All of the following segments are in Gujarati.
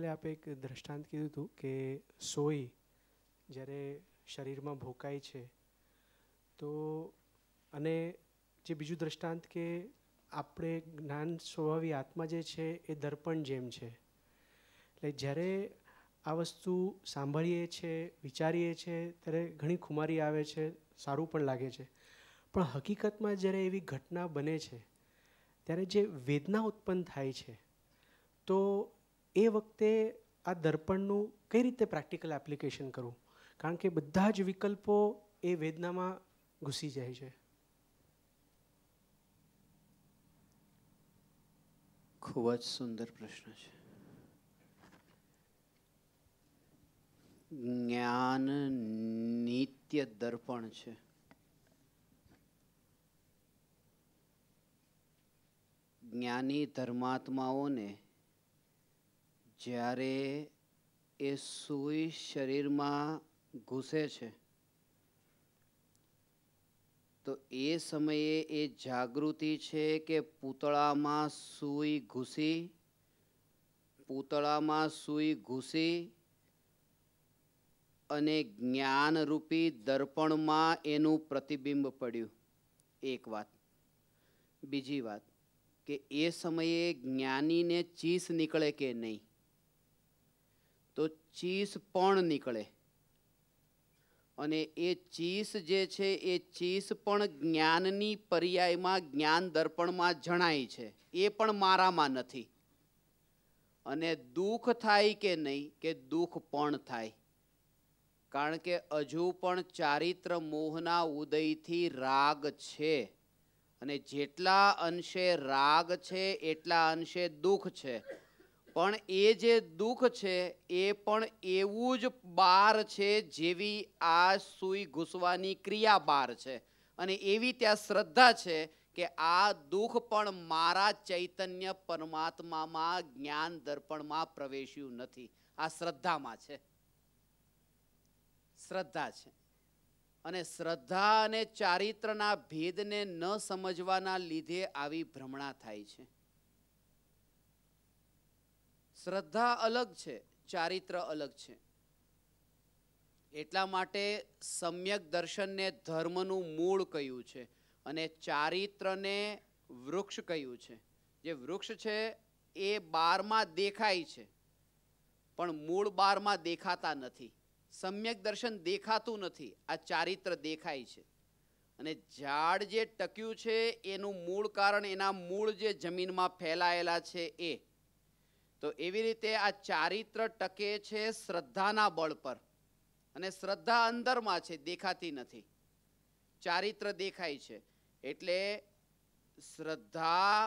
ગઈકાલે આપે એક દ્રષ્ટાંત કીધું હતું કે સોય જ્યારે શરીરમાં ભોકાય છે તો, અને જે બીજું દ્રષ્ટાંત કે આપણે જ્ઞાન સ્વભાવી આત્મા જે છે એ દર્પણ જેમ છે. એટલે જ્યારે આ વસ્તુ સાંભળીએ છીએ, વિચારીએ છીએ ત્યારે ઘણી ખુમારી આવે છે, સારું પણ લાગે છે. પણ હકીકતમાં જ્યારે એવી ઘટના બને છે ત્યારે જે વેદના ઉત્પન્ન થાય છે, તો એ વખતે આ દર્પણનું કઈ રીતે પ્રેક્ટિકલ એપ્લિકેશન કરવું? કારણ કે બધા જ વિકલ્પો એ વેદનામાં ઘૂસી જાય છે. ખૂબ જ સુંદર પ્રશ્ન છે. જ્ઞાન નિત્ય દર્પણ છે. જ્ઞાની ધર્માત્માઓને જ્યારે એ સૂઈ શરીરમાં ઘૂસે છે તો એ સમયે એ જાગૃતિ છે કે પૂતળામાં સૂઈ ઘૂસી અને જ્ઞાનરૂપી દર્પણમાં એનું પ્રતિબિંબ પડ્યું. એક વાત. બીજી વાત કે એ સમયે જ્ઞાનીને ચીસ નીકળે કે નહીં? તો ચીસ પણ નીકળે. અને એ ચીસ જે છે એ ચીસ પણ જ્ઞાનની પર્યાયમાં જ્ઞાન દર્પણમાં જણાય છે. એ પણ મારામાં નથી. અને દુઃખ થાય કે નહીં? કે દુઃખ પણ થાય. કારણ કે હજુ પણ ચારિત્ર મોહના ઉદયથી રાગ છે. અને જેટલા અંશે રાગ છે એટલા અંશે દુઃખ છે. પણ એ જે દુઃખ છે એ પણ એવું જ બાર છે જેવી આ સૂઈ ઘૂસવાની ક્રિયા બાર છે. અને એવી ત્યાં શ્રદ્ધા છે કે આ દુઃખ પણ મારા ચૈતન્ય પરમાત્મામાં જ્ઞાન દર્પણમાં પ્રવેશ્યું નથી. આ શ્રદ્ધામાં છે. શ્રદ્ધા છે. અને શ્રદ્ધા અને ચારિત્રના ભેદને ન સમજવાના લીધે આવી ભ્રમણા થાય છે. શ્રદ્ધા અલગ છે, ચારિત્ર અલગ છે. એટલા માટે સમ્યક દર્શનને ધર્મનું મૂળ કહ્યું છે અને ચારિત્રને વૃક્ષ કહ્યું છે. જે વૃક્ષ છે એ બારમાં દેખાય છે પણ મૂળ બારમાં દેખાતા નથી. સમ્યક દર્શન દેખાતું નથી, આ ચારિત્ર દેખાય છે. અને ઝાડ જે ટક્યું છે એનું મૂળ કારણ એના મૂળ જે જમીનમાં ફેલાયેલા છે એ. તો એવી રીતે આ ચારિત્ર ટકે છે શ્રદ્ધાના બળ પર. અને શ્રદ્ધા અંદરમાં છે, દેખાતી નથી. ચારિત્ર દેખાય છે. એટલે શ્રદ્ધા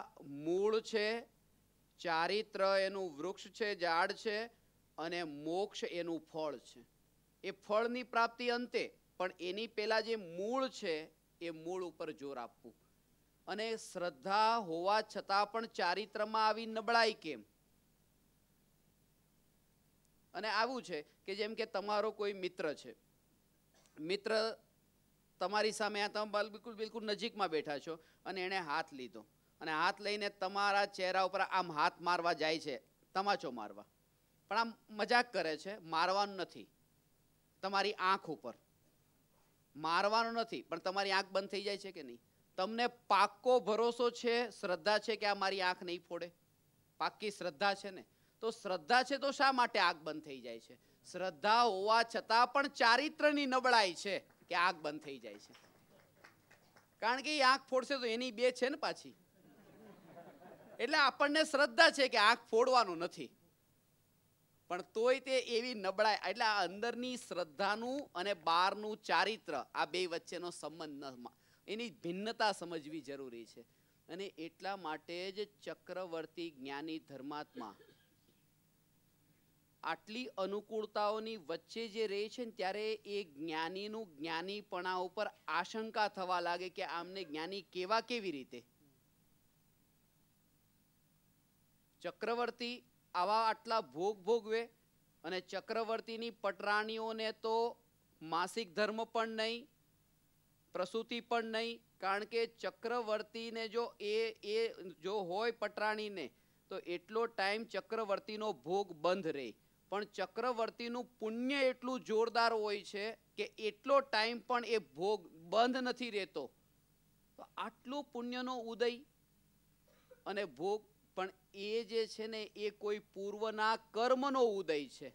મૂળ છે, ચારિત્ર એનું વૃક્ષ છે, ઝાડ છે, અને મોક્ષ એનું ફળ છે. એ ફળની પ્રાપ્તિ અંતે, પણ એની પહેલા જે મૂળ છે એ મૂળ ઉપર જોર આપવું. અને શ્રદ્ધા હોવા છતાં પણ ચારિત્રમાં આવી નબળાઈ કેમ? અને આવું છે કે જેમ કે તમારો કોઈ મિત્ર છે, મિત્ર તમારી સામે તમે બિલકુલ નજીકમાં બેઠા છો અને એણે હાથ લીધો અને હાથ લઈને તમારા ચહેરા ઉપર આમ હાથ મારવા જાય છે, તમાચો મારવા. પણ આમ મજાક કરે છે, મારવાનું નથી. તમારી આંખ ઉપર મારવાનું નથી, પણ તમારી આંખ બંધ થઈ જાય છે કે નહીં? તમને પાક્કો ભરોસો છે, શ્રદ્ધા છે કે આ મારી આંખ નહીં ફોડે? પાક્કી શ્રદ્ધા છે ને? તો શ્રદ્ધા છે તો શા માટે આંખ બંધ થઈ જાય છે? શ્રદ્ધા હોવા છતાં પણ ચારિત્રની નબળાઈ છે કે આંખ બંધ થઈ જાય છે. કારણ કે એ આંખ ફોડશે તો એની બે છે ને પાછી. એટલે આપણને શ્રદ્ધા છે કે આંખ ફોડવાનું નથી, પણ તોય તે એવી નબળાઈ. એટલે આ અંદરની શ્રદ્ધાનું અને બહારનું ચારિત્ર, આ બે વચ્ચેનો સંબંધ, એની ભિન્નતા સમજવી જરૂરી છે. અને એટલા માટે જ ચક્રવર્તી જ્ઞાની ધર્માત્મા આટલી અનુકૂળતાઓની વચ્ચે જે રહે છે ને ત્યારે એ જ્ઞાનીનું જ્ઞાનીપણા ઉપર આશંકા થવા લાગે કે આમને જ્ઞાની કેવી રીતે? ચક્રવર્તી આવા આટલા ભોગ ભોગવે અને ચક્રવર્તીની પટરાણીઓને તો માસિક ધર્મ પણ નહીં, પ્રસૂતિ પણ નહીં. કારણ કે ચક્રવર્તીને જો હોય પટરાણીને તો એટલો ટાઈમ ચક્રવર્તીનો ભોગ બંધ રહે. પણ ચક્રવર્તીનું પુણ્ય એટલું જોરદાર હોય છે કે એટલો ટાઈમ પણ એ ભોગ બંધ નથી રહેતો. તો આટલું પુણ્યનો ઉદય અને ભોગ, પણ એ જે છે ને એ કોઈ પૂર્વના કર્મનો ઉદય છે.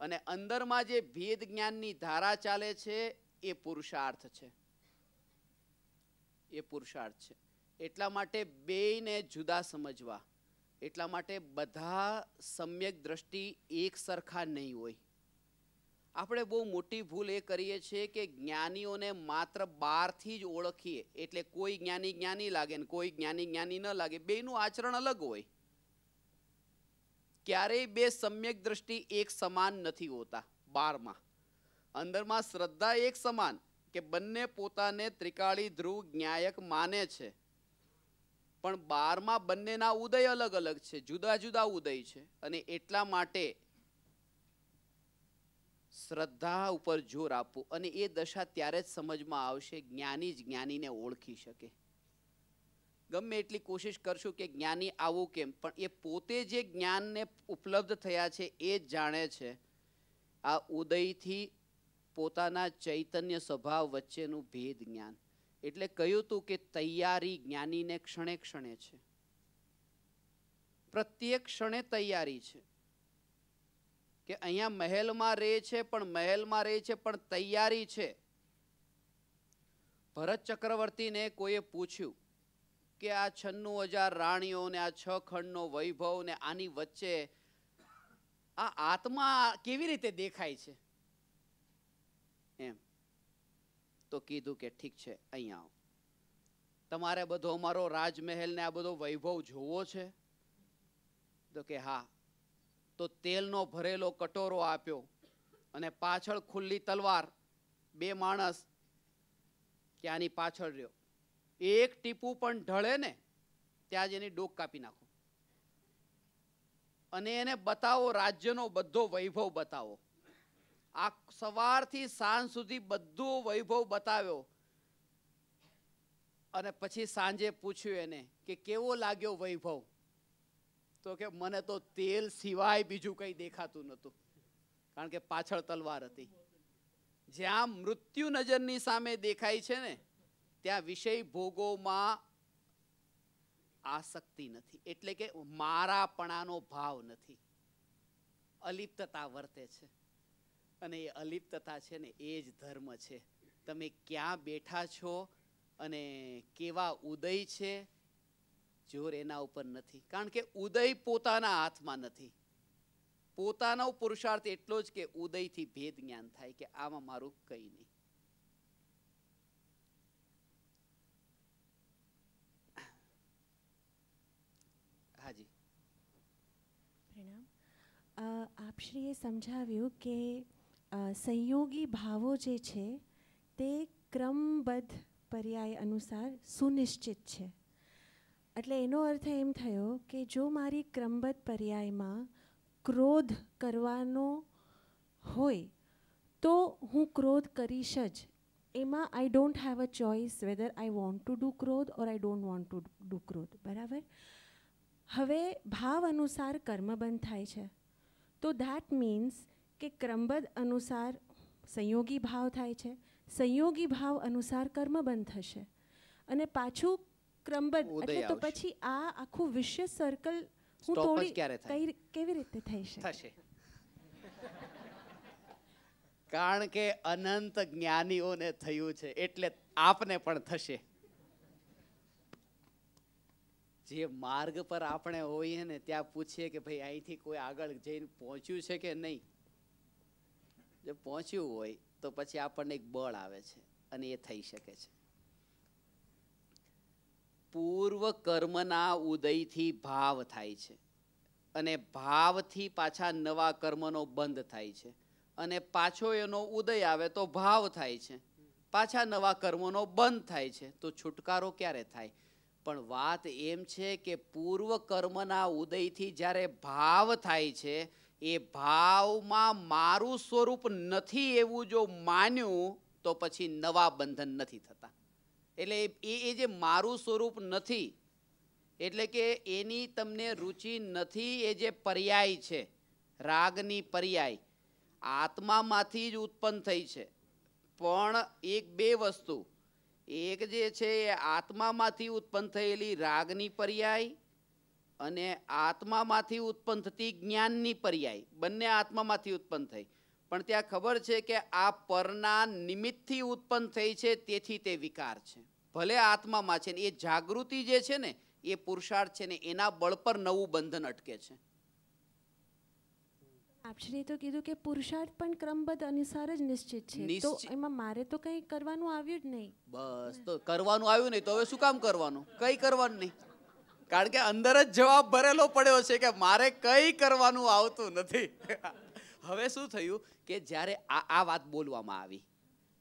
અને અંદરમાં જે ભેદ જ્ઞાનની ધારા ચાલે છે એ પુરુષાર્થ છે. એ પુરુષાર્થ છે. એટલા માટે બેયને જુદા સમજવા. એટલા માટે બધા સમ્યક દ્રષ્ટિ એક સરખા નહીં હોય. આપણે બહુ મોટી ભૂલ એ કરીએ છીએ કે જ્ઞાનીઓને માત્ર બહારથી જ ઓળખીએ. એટલે કોઈ જ્ઞાની જ્ઞાની લાગે ને કોઈ જ્ઞાની જ્ઞાની ન લાગે. બેયનું આચરણ અલગ હોય. ક્યારેય બે સમ્યક દ્રષ્ટિ એક સમાન નથી હોતા. 12માં અંદરમાં શ્રદ્ધા એક સમાન કે બંને પોતાને ત્રિકાળી ધ્રુવ જ્ઞાયક માને છે, પણ 12માં બંનેના ઉદય અલગ અલગ છે, જુદા જુદા ઉદય છે. અને એટલા માટે શ્રદ્ધા ઉપર જોર આપવું. અને એ દશા ત્યારે જ સમજમાં આવશે જ્ઞાની જ જ્ઞાનીને ઓળખી શકે. ગમે એટલી કોશિશ કરશું કે જ્ઞાની આવું કેમ, પણ એ પોતે જે જ્ઞાનને ઉપલબ્ધ થયા છે એ જ જાણે છે. આ ઉદયથી પોતાના ચૈતન્ય સ્વભાવ વચ્ચેનું ભેદ જ્ઞાન. એટલે કહ્યું હતું કે તૈયારી જ્ઞાનીને ક્ષણે ક્ષણે છે. પ્રત્યેક ક્ષણે તૈયારી છે. કે અહીંયા મહેલમાં રહે છે પણ તૈયારી છે. ભરત ચક્રવર્તીને કોઈએ પૂછ્યું કે આ 96,000 રાણીઓ ને આ 6 ખંડનો વૈભવ ને આની વચ્ચે આ આત્મા કેવી રીતે દેખાય છે એમ. તો કીધું કે ઠીક છે, અહીંયા આવો. તમારે બધો અમારો રાજમહેલ ને આ બધો વૈભવ જોવો છે? તો કે હા. તો તેલનો ભરેલો કટોરો આપ્યો અને પાછળ ખુલ્લી તલવાર. 2 માણસ કે આની પાછળ રહ્યો. એક ટીપું પણ ઢળે ને ત્યાં જ એની ડોક કાપી નાખો. અને એને બતાવો રાજ્યનો બધો વૈભવ બતાવો. આ સવારથી સાંજ સુધી બધો વૈભવ બતાવ્યો. અને પછી સાંજે પૂછ્યું એને કે કેવો લાગ્યો વૈભવ? તો કે મને તો તેલ સિવાય બીજું કંઈ દેખાતું નહોતું, કારણ કે પાછળ તલવાર હતી. જ્યાં મૃત્યુ નજરની સામે દેખાય છે ને ત્યાં વિષય ભોગોમાં આસક્તિ નથી. એટલે કે મારાપણાનો ભાવ નથી. અલિપ્તતા વર્તે છે. અને એ અલિપ્તતા છે ને એ જ ધર્મ છે. તમે ક્યાં બેઠા છો અને કેવા ઉદય છે, જોર એના ઉપર નથી. કારણ કે ઉદય પોતાના હાથમાં નથી. પોતાનો પુરુષાર્થ એટલો જ કે ઉદયથી ભેદ જ્ઞાન થાય કે આમાં મારું કંઈ નહીં. હાજી પ્રણામ. આપશ્રીએ સમજાવ્યું કે સંયોગી ભાવો જે છે તે ક્રમબદ્ધ પર્યાય અનુસાર સુનિશ્ચિત છે. એટલે એનો અર્થ એમ થયો કે જો મારી ક્રમબદ્ધ પર્યાયમાં ક્રોધ કરવાનો હોય તો હું ક્રોધ કરીશ જ. એમાં I don't have a choice whether I want to do ક્રોધ or I don't want to do ક્રોધ. બરાબર. હવે ભાવ અનુસાર કર્મ બંધ થાય છે. તો ધેટ મીન્સ કે ક્રમબદ્ધ અનુસાર સંયોગી ભાવ થાય છે, સંયોગી ભાવ અનુસાર કર્મ બંધ થશે અને પાછું ક્રમબદ્ધ. એટલે તો પછી આ આખું વિશ્વ સર્કલ હું તોડી કેવી રીતે થશે? કારણ કે અનંત જ્ઞાનીઓને થયું છે એટલે આપને પણ થશે. જે માર્ગ પર આપણે હોઈએ ને ત્યાં પૂછીએ કે ભાઈ અહીંથી કોઈ આગળ જઈને પહોંચ્યું છે કે નહીં. જો પહોંચ્યું હોય તો પછી આપણને એક બળ આવે છે અને એ થઈ શકે છે. પૂર્વ કર્મના ઉદયથી ભાવ થાય છે અને ભાવથી પાછા નવા કર્મનો બંધ થાય છે અને પાછો એનો ઉદય આવે તો ભાવ થાય છે, પાછા નવા કર્મોનો બંધ થાય છે. તો છુટકારો ક્યારે થાય? પણ વાત એમ છે કે પૂર્વ કર્મના ઉદયથી જ્યારે ભાવ થાય છે એ ભાવમાં મારું સ્વરૂપ નથી એવું જો માન્યું તો પછી નવા બંધન નથી થતા. એટલે એ જે મારું સ્વરૂપ નથી એટલે કે એની તમને રુચિ નથી, એ જે પર્યાય છે, રાગની પર્યાય આત્મામાંથી જ ઉત્પન્ન થઈ છે. પણ એક બે વસ્તુ, એક જે છે એ આત્મામાંથી ઉત્પન્ન થયેલી રાગની પર્યાય અને આત્મામાંથી ઉત્પન્ન થતી જ્ઞાનની પર્યાય, બંને આત્મામાંથી ઉત્પન્ન થઈ. પણ ત્યાં ખબર છે કે આ પરના નિમિત્તથી ઉત્પન્ન થઈ છે, તેથી તે વિકાર છે. ભલે આત્મામાં છે ને એ જાગૃતિ જે છે ને એ પુરુષાર્થ છે ને એના બળ પર નવું બંધન અટકે છે. આપશ્રીએ તો કીધું કે પુરુષાર્થ પણ ક્રમબદ્ધ અનુસાર જ નિશ્ચિત છે, તો એમાં મારે તો કંઈ કરવાનું આવ્યું જ નહીં. બસ, તો કરવાનું આવ્યું નહીં તો હવે શું કામ કરવાનું? કંઈ કરવાનું નહીં, કારણ કે અંદર જ જવાબ ભરેલો પડ્યો છે કે મારે કંઈ કરવાનું આવતું નથી. હવે શું થયું કે જ્યારે આ વાત બોલવામાં આવી,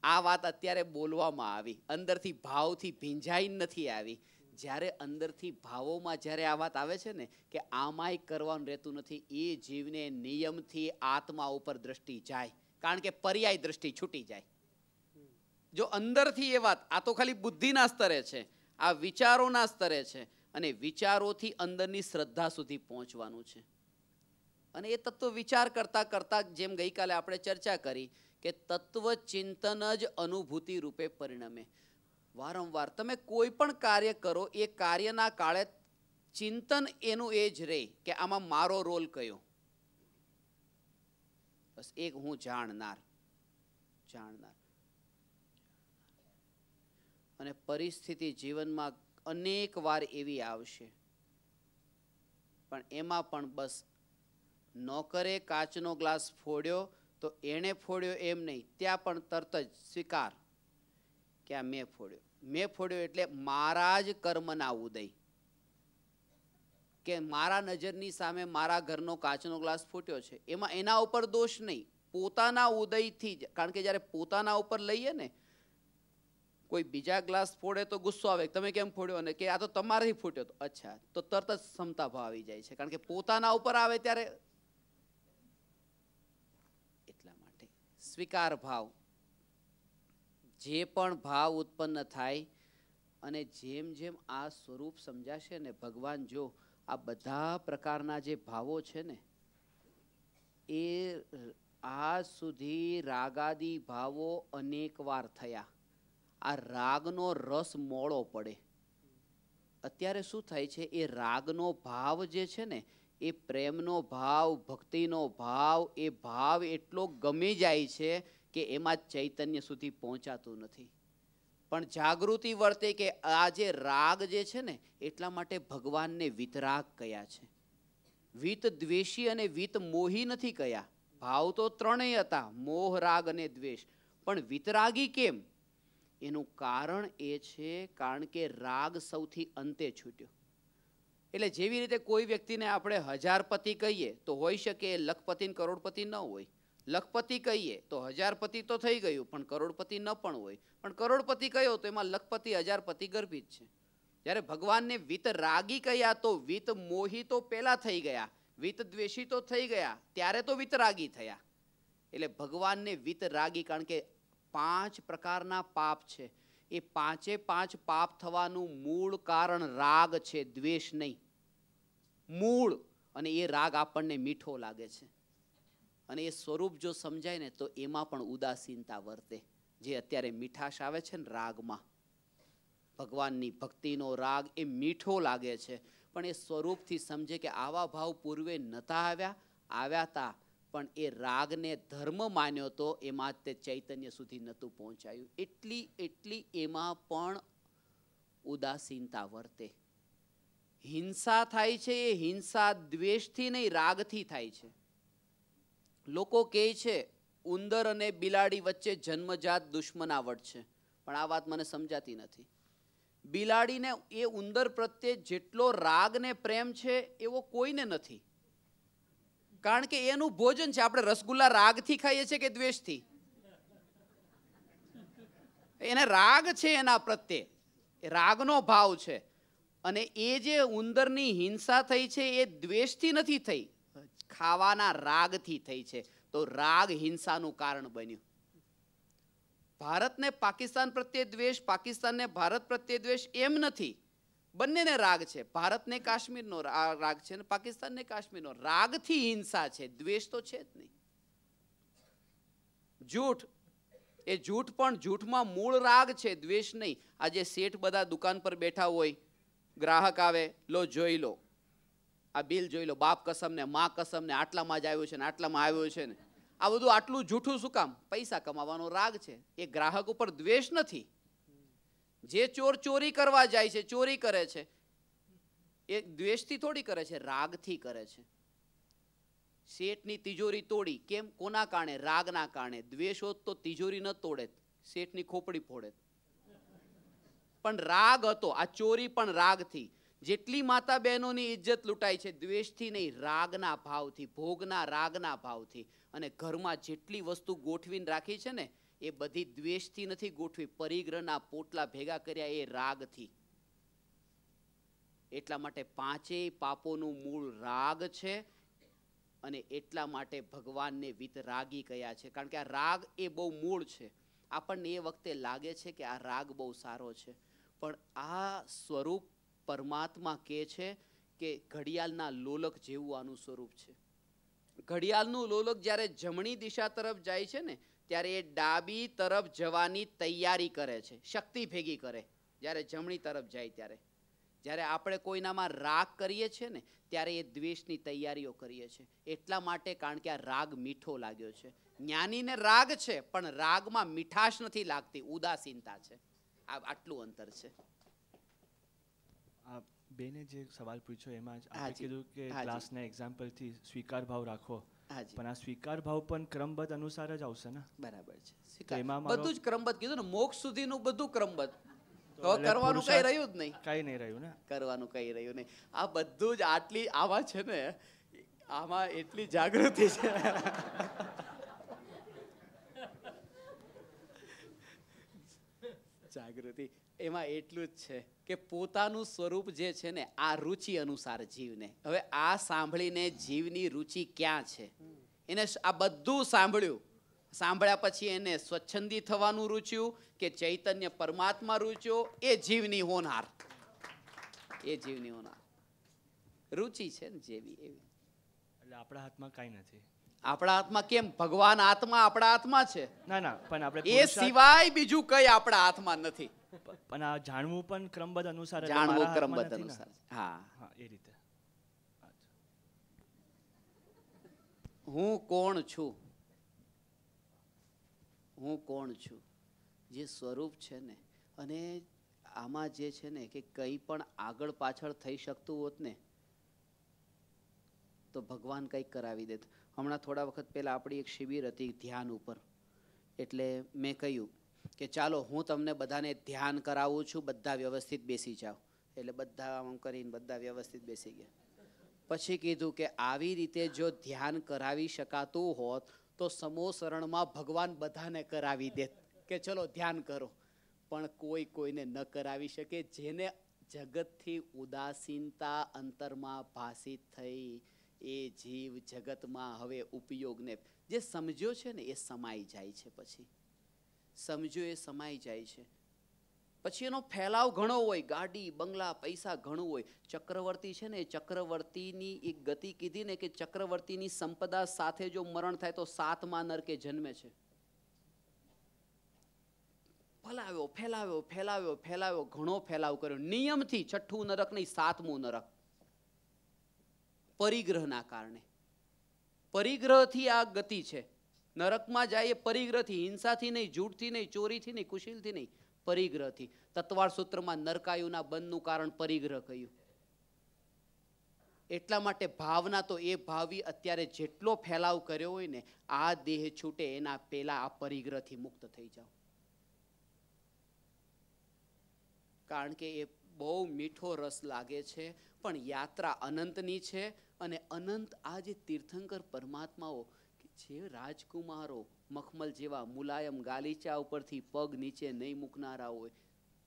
આ વાત અત્યારે બોલવામાં આવી, અંદરથી ભાવથી ભીંજાઈ નથી આવી. જ્યારે અંદરથી ભાવોમાં જ્યારે આ વાત આવે છે ને કે આમાંય કરવાનું રહેતું નથી, એ જીવને નિયમથી આત્મા ઉપર દ્રષ્ટિ જાય, કારણ કે પર્યાય દ્રષ્ટિ છૂટી જાય. જો અંદરથી એ વાત, આ તો ખાલી બુદ્ધિના સ્તરે છે, આ વિચારોના સ્તરે છે, અને વિચારોથી અંદરની શ્રદ્ધા સુધી પહોંચવાનું છે. અને એ તત્વ વિચાર કરતા કરતા, જેમ ગઈકાલે આપણે ચર્ચા કરી કે તત્વ ચિંતન જ અનુભૂતિ રૂપે પરિણમે. વારંવાર તમે કોઈ પણ કાર્ય કરો, એ કાર્યના કાળે ચિંતન એનું એ જ રહે કે આમાં મારો રોલ કયો. બસ એક હું જાણનાર. અને પરિસ્થિતિ જીવનમાં અનેક વાર એવી આવશે, પણ એમાં પણ બસ નોકરે કાચનો ગ્લાસ ફોડ્યો તો એણે ફોડ્યો એમ નહીં, ત્યાં પણ તરત જ સ્વીકાર કે આ મેં ફોડ્યો એટલે મારા જ કર્મના ઉદય, કે મારા નજરની સામે મારા ઘરનો કાચનો ગ્લાસ ફૂટ્યો છે, એમાં એના ઉપર દોષ નહીં, પોતાના ઉદયથી જ. કારણ કે જ્યારે પોતાના ઉપર લઈએ ને, કોઈ બીજા ગ્લાસ ફોડે તો ગુસ્સો આવે, તમે કેમ ફોડ્યો, અને કે આ તો તમારાથી ફૂટ્યો, તો અચ્છા, તો તરત જ ક્ષમતા ભાવ આવી જાય છે, કારણ કે પોતાના ઉપર આવે ત્યારે. એટલા માટે સ્વીકાર ભાવ, જે પણ ભાવ ઉત્પન્ન થાય, અને જેમ જેમ આ સ્વરૂપ સમજાશે ને, ભગવાન જો આ બધા પ્રકારના જે ભાવો છે ને, એ આજ સુધી રાગાદી ભાવો અનેક વાર થયા, આ રાગનો રસ મોળો પડે. અત્યારે શું થાય છે, એ રાગનો ભાવ જે છે ને, એ પ્રેમનો ભાવ, ભક્તિનો ભાવ, એ ભાવ એટલો ગમી જાય છે કે એમાં ચૈતન્ય સુધી પહોંચાતું નથી. પણ જાગૃતિ વર્તે કે આ જે રાગ જે છે ને, એટલા માટે ભગવાનને વિતરાગ કયા છે. વિત દ્વેષી અને વિત મોહી નથી કયા. ભાવ તો ત્રણેય હતા, મોહ, રાગ અને દ્વેષ. પણ વિતરાગી કેમ? એનું કારણ એ છે કારણ કે રાગ સૌથી અંતે છૂટ્યો. એટલે જેવી રીતે કોઈ વ્યક્તિને આપણે હજારપતિ કહીએ તો હોઈ શકે લખપતિ ને કરોડપતિ ન હોય. લખપતિ કહીએ તો હજારપતિ તો થઈ ગયું, પણ કરોડપતિ ન પણ હોય. પણ કરોડપતિ કયો તો એમાં લખપતિ હજારપતિ ગર્ભિત છે. જ્યારે ભગવાનને વિત રાગી કયા તો વિત મોહી તો પેલા થઈ ગયા, વિત દ્વેષી તો થઈ ગયા, ત્યારે તો વિતરાગી થયા. એટલે ભગવાનને વિતરાગી, કારણ કે 5 પ્રકારના પાપ છે. એ 5 પાપ થવાનું મૂળ કારણ રાગ છે, દ્વેષ નહીં. મૂળ. અને એ રાગ આપણને મીઠો લાગે છે, અને એ સ્વરૂપ જો સમજાય ને તો એમાં પણ ઉદાસીનતા વર્તે. જે અત્યારે મીઠાશ આવે છે ને રાગમાં, ભગવાનની ભક્તિનો રાગ એ મીઠો લાગે છે, પણ એ સ્વરૂપથી સમજે કે આવા ભાવ પૂર્વે નતા આવ્યા તા, પણ એ રાગને ધર્મ માન્યો તો, એમાં તે ચૈતન્ય સુધી નહોતું પહોંચાયું. એટલી એમાં પણ ઉદાસીનતા વર્તે. હિંસા થાય છે, એ હિંસા દ્વેષથી નહીં, રાગથી થાય છે. લોકો કહે છે ઉંદર અને બિલાડી વચ્ચે જન્મજાત દુશ્મનાવટ છે, પણ આ વાત મને સમજાતી નથી. બિલાડીને એ ઉંદર પ્રત્યે જેટલો રાગ ને પ્રેમ છે એવો કોઈને નથી, કારણ કે એનું ભોજન છે. આપણે રસગુલ્લા રાગથી ખાઈએ છીએ કે દ્વેષથી? એને રાગ છે, એના પ્રત્યે રાગનો ભાવ છે. અને એ જે ઉંદરની હિંસા થઈ છે એ દ્વેષથી નથી થઈ, ખાવાના રાગથી થઈ છે. તો રાગ હિંસાનું કારણ બન્યું. ભારતને પાકિસ્તાન પ્રત્યે દ્વેષ, પાકિસ્તાનને ભારત પ્રત્યે દ્વેષ એમ નથી. બંનેને રાગ છે. ભારતને કાશ્મીરનો રાગ છે અને પાકિસ્તાનને કાશ્મીરનો. રાગથી હિંસા છે, દ્વેષ તો છે જ નહીં. જૂઠ, એ જૂઠ પણ જૂઠમાં મૂળ રાગ છે, દ્વેષ નહીં. આજે શેઠ બધા દુકાન પર બેઠા હોય, ગ્રાહક આવે, લો જોઈ લો, આ બિલ જોઈ લો, બાપ કસમ ને મા કસમ ને આટલામાં જ આવ્યું છે ને આટલામાં આવ્યું છે ને, આ બધું આટલું જૂઠું શું કામ? પૈસા કમાવાનો રાગ છે. એ ગ્રાહક ઉપર દ્વેષ નથી. જે ચોર ચોરી કરવા જાય છે, ચોરી કરે છે, એ દ્વેષથી થોડી કરે છે, રાગથી કરે છે. શેઠની તિજોરી તોડી, કેમ? કોના કારણે? રાગના કારણે. દ્વેષ હોત તો તિજોરી ન તોડે, શેઠની ખોપડી ફોડે. પણ રાગ હતો. આ ચોરી પણ રાગથી. જેટલી માતા બહેનોની ઇજ્જત લૂંટાઈ છે, દ્વેષથી નહીં, રાગના ભાવથી, ભોગના રાગના ભાવથી. અને ઘરમાં જેટલી વસ્તુ ગોઠવીને રાખી છે ને, એ બધી દ્વેષથી નથી ગોઠવી, પરિગ્રહના પોટલા ભેગા કર્યા એ રાગથી. એટલા માટે પાંચેય પાપોનું મૂળ રાગ છે. અને એટલા માટે ભગવાનને વિતરાગી કયા છે, કારણ કે આ રાગ એ બહુ મૂળ છે. આપણને એ વખતે લાગે છે કે આ રાગ બહુ સારો છે, પણ આ સ્વરૂપ પરમાત્મા કહે છે કે ઘડિયાળના લોલક જેવું આનું સ્વરૂપ છે. ઘડિયાળનું લોલક જ્યારે જમણી દિશા તરફ જાય છે ને, ત્યારે એ ડાબી તરફ જવાની તૈયારી કરે છે, શક્તિ ભેગી કરે. જ્યારે જમણી તરફ જાય ત્યારે, જ્યારે આપણે કોઈનામાં રાગ કરીએ છીએ ને, ત્યારે એ દ્વેષની તૈયારીઓ કરીએ છીએ. એટલા માટે, કારણ કે આ રાગ મીઠો લાગ્યો છે. જ્ઞાનીને રાગ છે, પણ રાગમાં મીઠાશ નથી લાગતી, ઉદાસીનતા છે. આટલું અંતર છે. બેને જે સવાલ પૂછ્યો એમાં જ આપણે કીધું કે ક્લાસના એક્ઝામ્પલથી સ્વીકાર ભાવ રાખો, પણ આ સ્વીકાર ભાવ પણ ક્રમબદ્ધ અનુસાર જ આવશે ને? બરાબર છે. બધું જ ક્રમબદ્ધ કીધું ને, મોક્ષ સુધીનું બધું ક્રમબદ્ધ. તો કરવાનું કઈ રહ્યું જ નહીં. કઈ નહીં રહ્યું ને, કરવાનું કઈ રહ્યું નહીં. આ બધું જ આટલી આવા છે ને, આમાં એટલી જાગૃતિ છે. જાગૃતિ એમાં એટલું જ છે કે પોતાનું સ્વરૂપ જે છે ને, આ રુચિ અનુસાર જીવને. હવે આ સાંભળીને જીવની રુચિ ક્યાં છે, એને આ બધું સાંભળ્યું, સાંભળ્યા પછી એને સ્વચ્છંદી થવાનું રૂચ્યું કે ચૈતન્ય પરમાત્મા રૂચ્યો, એ જીવની હોનાર. એ જીવની હોનાર રુચિ છે ને જેવી એવી. એટલે આપણા હાથમાં કાંઈ નથી. આપણા હાથમાં કેમ? ભગવાન આત્મા આપણા હાથમાં છે. ના ના, પણ આપણે એ સિવાય બીજું કઈ આપણા હાથમાં નથી. પણ આ જાણવું પણ ક્રમબદ્ધ અનુસાર. જાણવું ક્રમબદ્ધ અનુસાર. હા હા, એ રીતે. હું કોણ છું? હું કોણ છું? જે સ્વરૂપ છે ને, અને આમાં જે છે ને કે કંઈ પણ આગળ પાછળ થઈ શકતું હોત ને, તો ભગવાન કંઈક કરાવી દેત. હમણાં થોડા વખત પહેલા આપણી એક શિબિર હતી ધ્યાન ઉપર. એટલે મેં કહ્યું કે ચાલો હું તમને બધાને ધ્યાન કરાવું છું, બધા વ્યવસ્થિત બેસી જાઓ. એટલે બધા આમ કરીને બધા વ્યવસ્થિત બેસી ગયા. પછી કીધું કે આવી રીતે જો ધ્યાન કરાવી શકાતું હોત તો સમૂહ શરણમાં ભગવાન બધાને કરાવી દેત કે ચલો ધ્યાન કરો. પણ કોઈ કોઈને ન કરાવી શકે. જેને જગતથી ઉદાસીનતા અંતરમાં ભાસિત થઈ, એ જીવ જગતમાં હવે ઉપયોગને જે સમજ્યો છે ને, એ સમાઈ જાય છે. પછી સમજ્યો એ સમાઈ જાય છે. પછી એનો ફેલાવ ઘણો હોય, ગાડી બંગલા પૈસા ઘણું હોય. ચક્રવર્તી છે ને, ચક્રવર્તીની એક ગતિ કીધી ને કે ચક્રવર્તીની સંપદા સાથે જો મરણ થાય તો 7મા નરકે જન્મે છે. ફેલાવ્યો ફેલાવ્યો ફેલાવ્યો ફેલાવ્યો, ઘણો ફેલાવ કર્યો. નિયમથી 6થું નરક નહીં, 7મું નરક. પરિગ્રહના કારણે. પરિગ્રહથી આ ગતિ છે. નરકમાં જાય એ પરિગ્રહથી, હિંસાથી નહીં, જૂઠથી નહીં, ચોરીથી નહીં, કુશીલથી નહીં, પરિગ્રહથી. તત્વાર સૂત્રમાં નરકાયુના બંધનું કારણ પરિગ્રહ કહ્યું. એટલા માટે ભાવના તો એ ભાવી અત્યારે જેટલો ફેલાવ કર્યો હોય ને, આ દેહ છૂટે એના પહેલા આ પરિગ્રહથી મુક્ત થઈ જાઓ. કારણ કે એ બહુ મીઠો રસ લાગે છે, પણ યાત્રા અનંતની છે. અને અનંત આ જે તીર્થંકર પરમાત્માઓ કે જે રાજકુમારો મખમલ જેવા મુલાયમ ગાલીચા ઉપરથી પગ નીચે નહીં મૂકનારા હોય,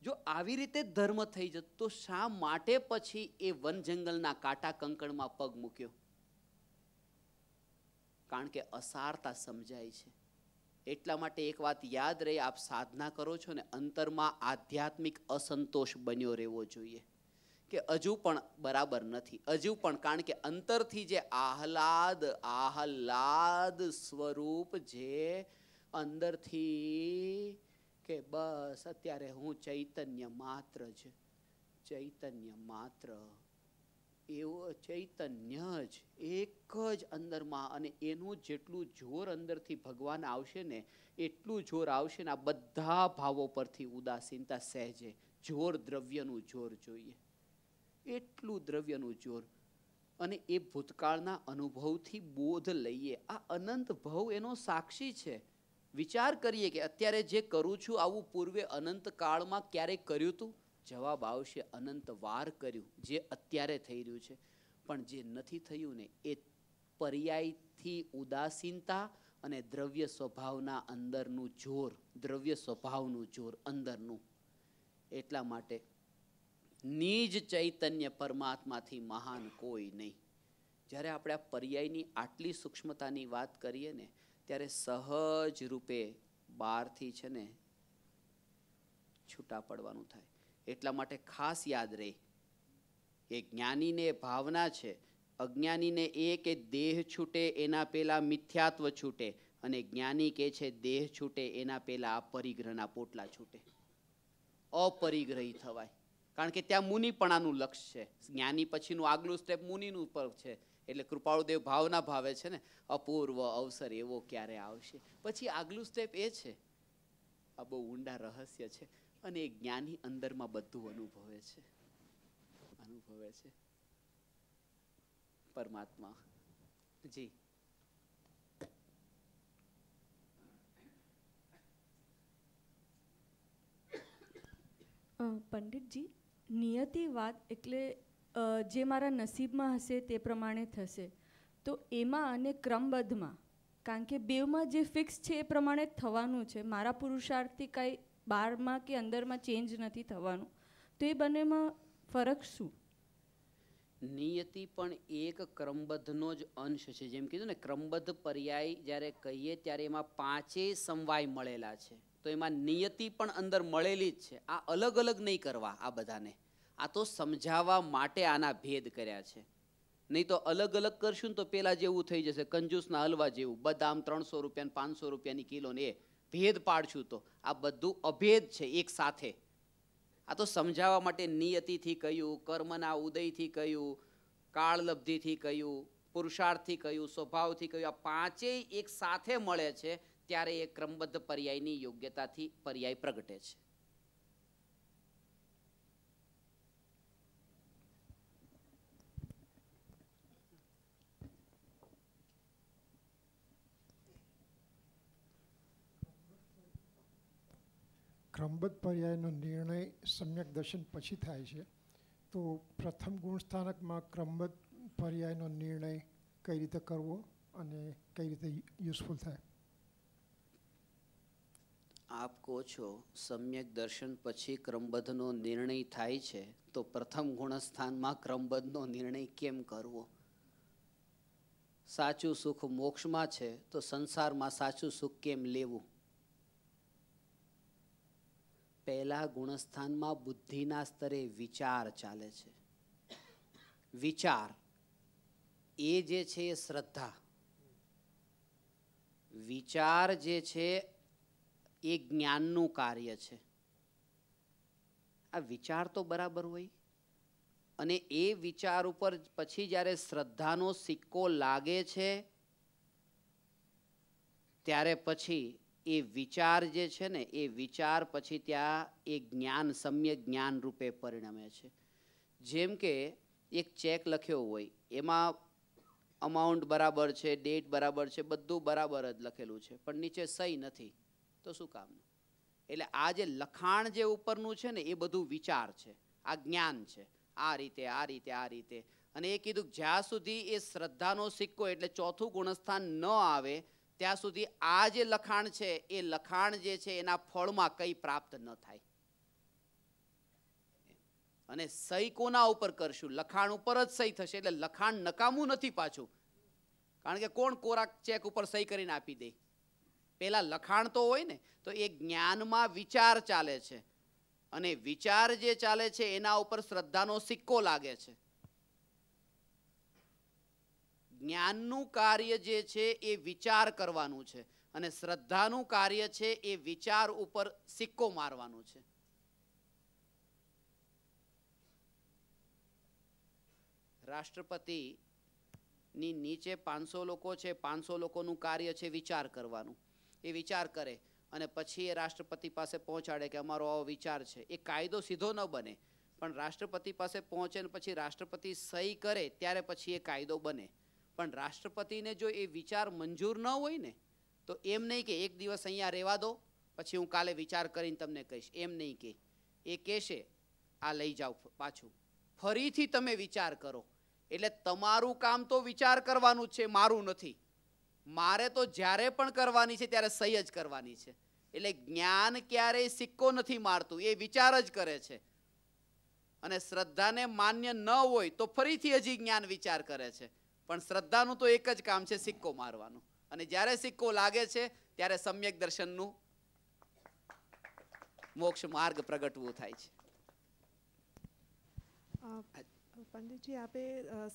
જો આવી રીતે ધર્મ થઈ જતો તો શા માટે પછી એ વન જંગલના કાંટા કંકણમાં પગ મૂક્યો? કારણ કે અસારતા સમજાય છે. એટલા માટે એક વાત યાદ રહી, આપ સાધના કરો છો ને, અંતરમાં આધ્યાત્મિક અસંતોષ બન્યો રહેવો જોઈએ કે હજુ પણ બરાબર નથી, હજુ પણ, કારણ કે અંતરથી જે આહલાદ સ્વરૂપ જે અંદરથી કે બસ અત્યારે હું ચૈતન્ય માત્ર જ, ચૈતન્ય માત્ર, એવો ચૈતન્ય જ એક જ અંદરમાં, અને એનું જેટલું જોર અંદરથી ભગવાન આવશે ને એટલું જોર આવશે ને આ બધા ભાવો પરથી ઉદાસીનતા સહેજે, જોર દ્રવ્યનું જોર જોઈએ, એટલું દ્રવ્યનું જોર. અને એ ભૂતકાળના અનુભવથી બોધ લઈએ, આ અનંત ભવ એનો સાક્ષી છે. વિચાર કરીએ કે અત્યારે જે કરું છું આવું પૂર્વે અનંત કાળમાં ક્યારેય કર્યું હતું? જવાબ આવશે અનંત વાર કર્યું, જે અત્યારે થઈ રહ્યું છે. પણ જે નથી થયું ને એ પર્યાયથી ઉદાસીનતા અને દ્રવ્ય સ્વભાવના અંદરનું જોર, દ્રવ્ય સ્વભાવનું જોર અંદરનું. એટલા માટે નિજ ચૈતન્ય પરમાત્માથી મહાન કોઈ નહીં. જ્યારે આપણે આ પર્યાયની આટલી સૂક્ષ્મતાની વાત કરીએ ને ત્યારે સહજ રૂપે બહારથી છે ને છૂટા પડવાનું થાય. એટલા માટે ખાસ યાદ રહે કે જ્ઞાનીને ભાવના છે, અજ્ઞાનીને એ કે દેહ છૂટે એના પેલા મિથ્યાત્વ છૂટે, અને જ્ઞાની કે છે દેહ છૂટે એના પેલા પરિગ્રહના પોટલા છૂટે. અપરિગ્રહી થવાય, કારણ કે ત્યાં મુનિપણાનું લક્ષ્ય છે. જ્ઞાની પછીનું આગલું સ્ટેપ મુનિનું પર છે. એટલે કૃપાળુદેવ ભાવના ભાવે છે ને, અપૂર્વ અવસર એવો ક્યારે આવશે. પછી આગલું સ્ટેપ એ છે, આ બહુ ઊંડા રહસ્ય છે, અને એ જ્ઞાની અંદરમાં બધું અનુભવે છે, અનુભવે છે પરમાત્મા. જી પંડિતજી, નિયતિવાદ એટલે જે મારા નસીબમાં હશે તે પ્રમાણે થશે, તો એમાં અને ક્રમબદ્ધમાં, કારણ કે બેવમાં જે ફિક્સ છે એ પ્રમાણે જ થવાનું છે, મારા પુરુષાર્થથી કાંઈ બહારમાં કે અંદરમાં ચેન્જ નથી થવાનું, તો એ બંનેમાં ફરક શું? નિયતિ પણ એક ક્રમબદ્ધનો જ અંશ છે. જેમ કીધું ને, ક્રમબદ્ધ પર્યાય જ્યારે કહીએ ત્યારે એમાં પાંચેય સમવાય મળેલા છે, તો એમાં નિયતિ પણ અંદર મળેલી જ છે. આ અલગ અલગ નહીં કરવા આ બધાને, આ તો સમજાવવા માટે આના ભેદ કર્યા છે. નહીં તો અલગ અલગ કરશું ને તો પેલા જેવું થઈ જશે, કંજૂસના હલવા જેવું, બદામ 300 રૂપિયા 500 રૂપિયાની કિલો ને એ ભેદ પાડશું તો આ બધું અભેદ છે એક સાથે. આ તો સમજાવવા માટે નિયતિથી કહ્યું, કર્મના ઉદયથી કહ્યું, કાળલબ્ધિથી કહ્યું, પુરુષાર્થથી કહ્યું, સ્વભાવથી કહ્યું. આ પાંચેય એક સાથે મળે છે ત્યારે એ ક્રમબદ્ધ પર્યાયની યોગ્યતાથી પર્યાય પ્રગટે છે. ક્રમબદ્ધ પર્યાયનો નિર્ણય સમ્યક દર્શન પછી થાય છે, તો પ્રથમ ગુણસ્થાનકમાં ક્રમબદ્ધ પર્યાયનો નિર્ણય કઈ રીતે કરવો અને કઈ રીતે યુઝફુલ થાય? આપ કહો છો સમ્યક દર્શન પછી ક્રમબદ્ધનો નિર્ણય થાય છે, તો પ્રથમ ગુણસ્થાનમાં ક્રમબદ્ધનો નિર્ણય કેમ કરવો? સાચું સુખ મોક્ષમાં છે તો સંસારમાં સાચું સુખ કેમ લેવું? પહેલા ગુણસ્થાનમાં બુદ્ધિના સ્તરે વિચાર ચાલે છે. વિચાર એ જે છે એ શ્રદ્ધા, વિચાર જે છે એ જ્ઞાનનું કાર્ય છે. આ વિચાર તો બરાબર હોય, અને એ વિચાર ઉપર પછી જ્યારે શ્રદ્ધાનો સિક્કો લાગે છે ત્યારે પછી એ વિચાર જે છે ને એ વિચાર પછી ત્યાં એ જ્ઞાન, સમ્યક જ્ઞાન રૂપે પરિણમે છે. જેમ કે એક ચેક લખ્યો હોય, એમાં અમાઉન્ટ બરાબર છે, ડેટ બરાબર છે, બધું બરાબર જ લખેલું છે, પણ નીચે સહી નથી, તો શું કામનું? એટલે આ જે લખાણ જે ઉપરનું છે ને એ બધું વિચાર છે, આ જ્ઞાન છે. આ રીતે આ રીતે આ રીતે. અને એ કીધું જ્યાં સુધી એ શ્રદ્ધાનો સિક્કો એટલે ચોથું ગુણસ્થાન ન આવે ત્યાં સુધી આ જે લખાણ છે એ લખાણ જે છે એના ફળમાં કંઈ પ્રાપ્ત ન થાય. અને સહી કોના ઉપર કરશું? લખાણ ઉપર જ સહી થશે. એટલે લખાણ નકામું નથી પાછું, કારણ કે કોણ કોરા ચેક ઉપર સહી કરીને આપી દે? પેલા લખાણ તો હોય ને. તો એ જ્ઞાનમાં વિચાર ચાલે છે, અને વિચાર જે ચાલે છે એના ઉપર શ્રદ્ધાનો સિક્કો લાગે છે. જ્ઞાનનું કાર્ય જે છે એ વિચાર કરવાનું છે અને શ્રદ્ધાનું કાર્ય છે એ વિચાર ઉપર સિક્કો મારવાનું છે. રાષ્ટ્રપતિની નીચે 500 લોકો છે. 500 લોકોનું કાર્ય છે વિચાર કરવાનું. એ વિચાર કરે અને પછી એ રાષ્ટ્રપતિ પાસે પહોંચાડે કે અમારો આવો વિચાર છે. એ કાયદો સીધો ન બને, પણ રાષ્ટ્રપતિ પાસે પહોંચે ને પછી રાષ્ટ્રપતિ સહી કરે ત્યારે પછી એ કાયદો બને. પણ રાષ્ટ્રપતિને જો એ વિચાર મંજૂર ન હોય ને તો એમ નહીં કે એક દિવસ અહીંયા રહેવા દો પછી હું કાલે વિચાર કરીને તમને કહીશ, એમ નહીં કે. એ કહેશે આ લઈ જાઓ પાછું, ફરીથી તમે વિચાર કરો. એટલે તમારું કામ તો વિચાર કરવાનું જ છે, મારું નથી. મારે તો જ્યારે પણ કરવાની છે ત્યારે સહી જ કરવાની છે. એટલે જ્ઞાન ક્યારેય સિક્કો નથી મારતું, એ વિચાર જ કરે છે. અને શ્રદ્ધાને માન્ય ન હોય તો ફરીથી હજી જ્ઞાન વિચાર કરે છે. પણ શ્રદ્ધાનું તો એક જ કામ છે, સિક્કો મારવાનું. અને જ્યારે સિક્કો લાગે છે ત્યારે સમ્યક દર્શનનું મોક્ષ માર્ગ પ્રગટવું થાય છે. પંડિતજી, આપે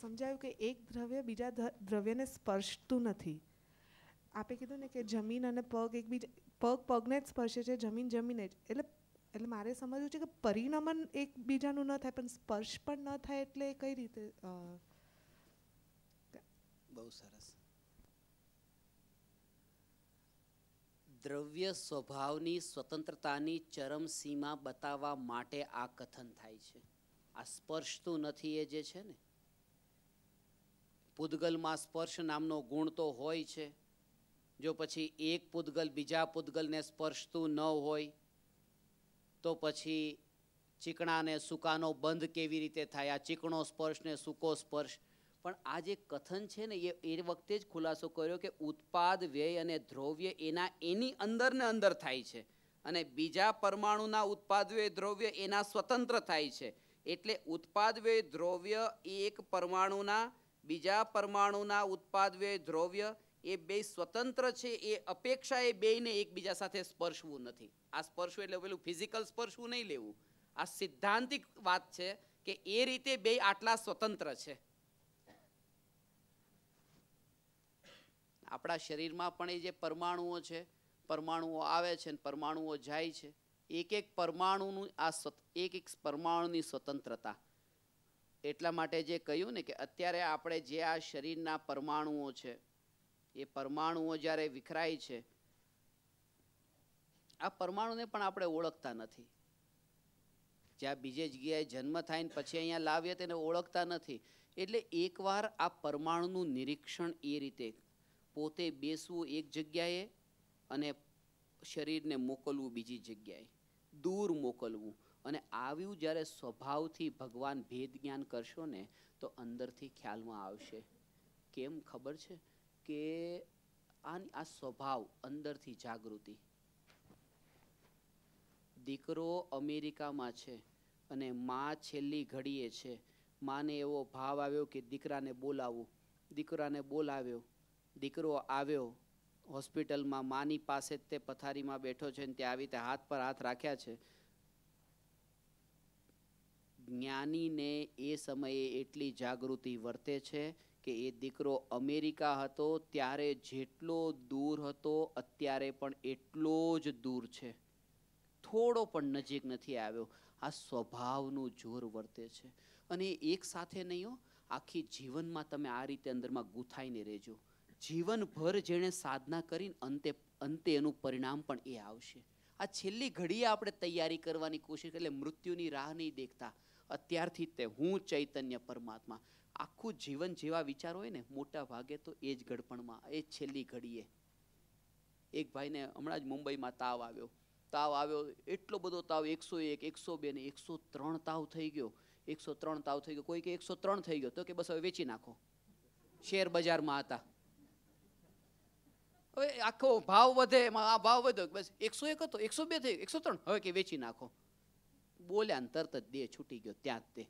સમજાયું કે એક દ્રવ્ય બીજા દ્રવ્યને સ્પર્શતું નથી. આપે કીધું ને કે જમીન અને પગ પગને જ સ્પર્શે છે, જમીન જમીને જ. એટલે મારે સમજવું છે કે પરિણમન એકબીજાનું ન થાય પણ સ્પર્શ પણ ન થાય, એટલે કઈ રીતે? બહુ સરસ. દ્રવ્ય સ્વભાવની સ્વતંત્રતાની ચરમ સીમા બતાવવા માટે આ કથન થાય છે. આ સ્પર્શતું નથી એ જે છે ને, પૂદગલમાં સ્પર્શ નામનો ગુણ તો હોય છે. જો પછી એક પૂદગલ બીજા પૂદગલને સ્પર્શતું ન હોય તો પછી ચીકણા ને સૂકાનો બંધ કેવી રીતે થાય? આ ચીકણો સ્પર્શ ને સૂકો સ્પર્શ. પણ આ જે કથન છે ને એ વખતે જ ખુલાસો કર્યો કે ઉત્પાદ વ્યય અને દ્રવ્ય એની અંદર ને અંદર થાય છે અને બીજા પરમાણુના ઉત્પાદ વ્યય દ્રવ્ય એના સ્વતંત્ર થાય છે. એટલે ઉત્પાદ વ્યય દ્રવ્ય એક પરમાણુના બીજા પરમાણુના ઉત્પાદ વ્યય દ્રવ્ય એ બે સ્વતંત્ર છે. એ અપેક્ષા એ બેયને એકબીજા સાથે સ્પર્શવું નથી. આ સ્પર્શવું એટલે પેલું ફિઝિકલ સ્પર્શવું નહીં લેવું. આ સિદ્ધાંતિક વાત છે કે એ રીતે બે આટલા સ્વતંત્ર છે. આપણા શરીરમાં પણ એ જે પરમાણુઓ છે, પરમાણુઓ આવે છે ને પરમાણુઓ જાય છે. એક એક પરમાણુની સ્વતંત્રતા. એટલા માટે જે કહ્યું ને કે અત્યારે આપણે જે આ શરીરના પરમાણુઓ છે એ પરમાણુઓ જ્યારે વિખરાય છે, આ પરમાણુને પણ આપણે ઓળખતા નથી. જ્યાં બીજે જગ્યાએ જન્મ થાય ને પછી અહીંયા લાવીએ તેને ઓળખતા નથી. એટલે એકવાર આ પરમાણુનું નિરીક્ષણ એ રીતે પોતે બેસવું એક જગ્યાએ અને શરીરને મોકલવું બીજી જગ્યાએ, દૂર મોકલવું. અને આવ્યું જ્યારે સ્વભાવથી ભગવાન ભેદ જ્ઞાન કરશો ને તો અંદરથી ખ્યાલમાં આવશે. કેમ ખબર છે કે આ સ્વભાવ અંદરથી જાગૃતિ. દીકરો અમેરિકામાં છે અને માં છેલ્લી ઘડીએ છે. માને એવો ભાવ આવ્યો કે દીકરાને બોલાવવું. દીકરાને બોલાવ્યો, દીકરો આવ્યો હોસ્પિટલમાં, માની પાસે તે પથારીમાં બેઠો છે ને ત્યાં આવી રીતે હાથ પર હાથ રાખ્યા છે. જ્ઞાનીને એ સમયે એટલી જાગૃતિ વર્તે છે કે એ દીકરો અમેરિકા હતો ત્યારે જેટલો દૂર હતો અત્યારે પણ એટલો જ દૂર છે, થોડો પણ નજીક નથી આવ્યો. આ સ્વભાવનું જોર વર્તે છે. અને એક સાથે નહીં હો, આખી જીવનમાં તમે આ રીતે અંદરમાં ગૂંથાઈને રહેજો. જીવનભર જેણે સાધના કરીને અંતે એનું પરિણામ પણ એ આવશે. આ છેલ્લી ઘડીએ આપણે તૈયારી કરવાની કોશિશ, એટલે મૃત્યુની રાહ નહીં દેખતા. અત્યારથી તે હું ચૈતન્ય પરમાત્મા, આખું જીવન જેવા વિચાર હોય ને મોટા ભાગે તો એ જ ગડપણમાં, એ જ છેલ્લી ઘડીએ. એક ભાઈને હમણાં જ મુંબઈમાં તાવ આવ્યો, એટલો બધો તાવ, 101, 102 ને 103 તાવ થઈ ગયો. 103 તાવ થઈ ગયો. કોઈ કે 103 થઈ ગયો તો કે બસ હવે વેચી નાખો. શેર બજારમાં હતા, હવે આખો ભાવ વધે, એમાં આ ભાવ વધ્યો, બસ 101 હતો 102 થઈ ગયો 103, હવે કે વેચી નાખો. બોલ્યા ને તરત જ દેહ છૂટી ગયો. ત્યાં જ તે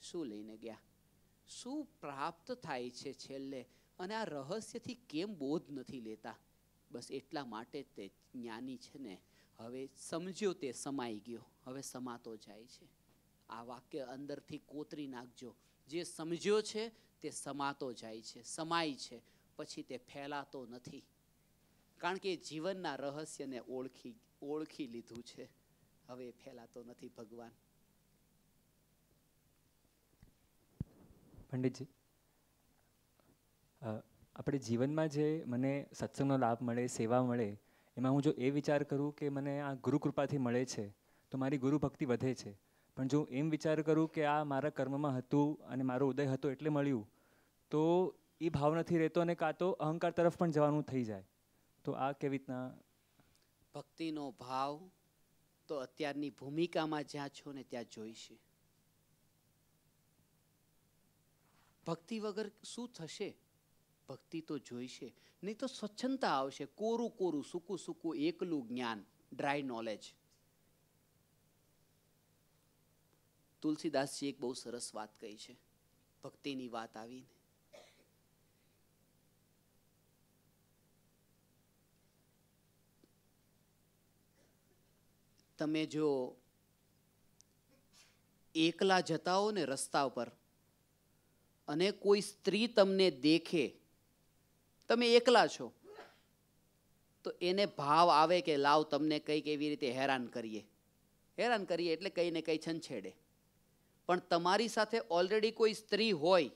શું લઈને ગયા, શું પ્રાપ્ત થાય છે છેલ્લે? અને આ રહસ્યથી કેમ બોધ નથી લેતા? બસ એટલા માટે તે જ્ઞાની છે ને હવે સમજ્યો તે સમાઈ ગયો, હવે સમાતો જાય છે. આ વાક્ય અંદરથી કોતરી નાખજો. જે સમજ્યો છે તે સમાતો જાય છે, સમાય છે, પછી તે ફેલાતો નથી. કારણ કે જીવનના રહસ્યને ઓળખી લીધું છે. હવે ફેલાતો નથી ભગવાન. પંડિતજી, આપણે જીવનમાં જે મને સત્સંગનો લાભ મળે, સેવા મળે, એમાં હું જો એ વિચાર કરું કે મને આ ગુરુ કૃપાથી મળે છે તો મારી ગુરુ ભક્તિ વધે છે. પણ જો એમ વિચાર કરું કે આ મારા કર્મમાં હતું અને મારો ઉદય હતો એટલે મળ્યું, તો એ ભાવ નથી રહેતો અને કાં તો અહંકાર તરફ પણ જવાનું થઈ જાય. તો આ કેવી રીતના? ભક્તિનો ભાવ તો અત્યારની ભૂમિકામાં જ્યાં છો ને ત્યાં જોઈશે. ભક્તિ વગર શું થશે? ભક્તિ તો જોઈશે, નહીં તો સ્વચ્છંદતા આવશે. કોરું કોરું, સૂકું સૂકું, એકલું જ્ઞાન, ડ્રાય નોલેજ. તુલસીદાસજી એક બહુ સરસ વાત કહી છે. ભક્તિની વાત આવીને તમે જો એકલા જતા હો ને રસ્તા પર અને કોઈ સ્ત્રી તમને દેખે, તમે એકલા છો, તો એને ભાવ આવે કે લાવ તમને કંઈક એવી રીતે હેરાન કરીએ એટલે કંઈ ને કંઈ છંછેડે. પણ તમારી સાથે ઓલરેડી કોઈ સ્ત્રી હોય,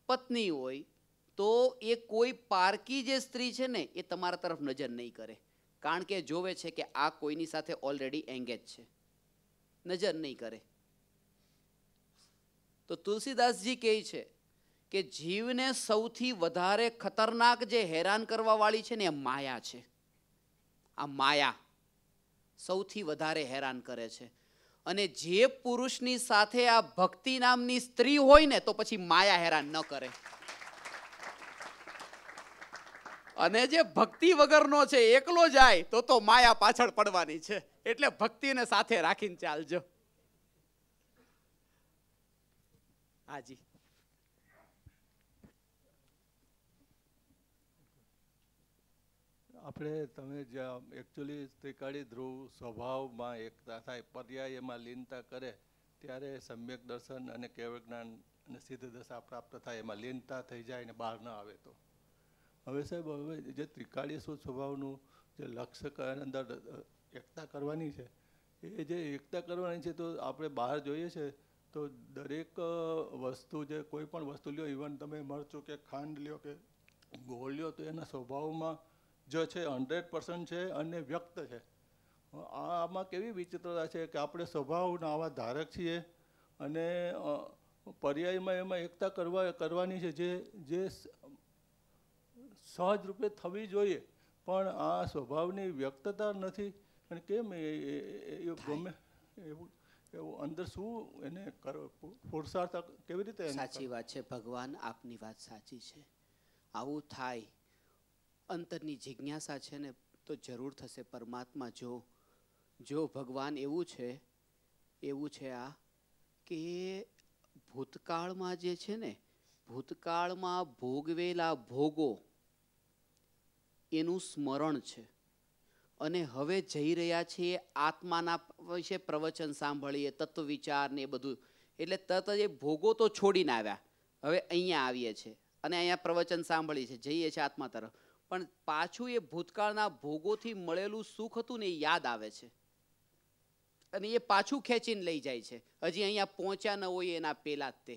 પત્ની હોય, તો એ કોઈ પારકી જે સ્ત્રી છે ને એ તમારા તરફ નજર નહીં કરે. કારણ કે જોવે છે કે આ કોઈની સાથે ઓલરેડી એંગેજ છે, નજર નહીં કરે. તો તુલસીદાસજી કહે છે કે જીવને સૌથી વધારે ખતરનાક જે હેરાન કરવા વાળી છે ને એ માયા છે. આ માયા સૌથી વધારે હેરાન કરે છે. અને જે પુરુષની સાથે આ ભક્તિ નામની સ્ત્રી હોય ને તો પછી માયા હેરાન ન કરે. અને જે ભક્તિ વગરનો છે, એકલો જાય તો માયા પાછળ પડવાની છે. એટલે ભક્તિને સાથે રાખીને ચાલજો. હાજી. આપણે તમે જ્યાં એકચ્યુઅલી ત્રિકાળી ધ્રુવ સ્વભાવમાં એકતા થાય, પર્યાય એમાં લીનતા કરે, ત્યારે સમ્યક દર્શન અને કેવળ જ્ઞાન અને સિદ્ધ દશા પ્રાપ્ત થાય. એમાં લીનતા થઈ જાય ને બહાર ન આવે તો. હવે સાહેબ, હવે જે ત્રિકાળી સ્વભાવનું જે લક્ષ્ય અંદર એકતા કરવાની છે, એ જે એકતા કરવાની છે, તો આપણે બહાર જોઈએ છે તો દરેક વસ્તુ, જે કોઈ પણ વસ્તુ લ્યો, ઇવન તમે મરચું કે ખાંડ લ્યો કે ગોળ લ્યો, તો એના સ્વભાવમાં જો છે 100% છે અને વ્યક્ત છે. આમાં કેવી વિચિત્રતા છે કે આપણે સ્વભાવના આવા ધારક છીએ અને પર્યાયમાં એમાં એકતા કરવાની છે જે સહજ રૂપે થવી જોઈએ, પણ આ સ્વભાવની વ્યક્તતા નથી. અને કેમ ગમે એવું અંદર શું એને પુરુષાર્થ કેવી રીતે? સાચી વાત છે ભગવાન, આપની વાત સાચી છે. આવું થાય, અંતરની જિજ્ઞાસા છે ને તો જરૂર થશે પરમાત્મા. જો ભગવાન એવું છે આ કે ભૂતકાળમાં જે છે ને, ભૂતકાળમાં ભોગવેલા ભોગો એનું સ્મરણ છે. અને હવે જઈ રહ્યા છીએ આત્માના વિશે પ્રવચન સાંભળીએ, તત્વ વિચાર ને એ બધું. એટલે તરત જ ભોગો તો છોડીને આવ્યા, હવે અહીંયા આવીએ છીએ અને અહીંયા પ્રવચન સાંભળીએ છીએ, જઈએ છીએ આત્મા તરફ. પણ પાછું એ ભૂતકાળના ભોગોથી મળેલું સુખ હતું ને એ યાદ આવે છે અને એ પાછું ખેંચીને લઈ જાય છે. હજી અહીંયા પહોંચ્યા ન હોય એના પહેલા જ તે.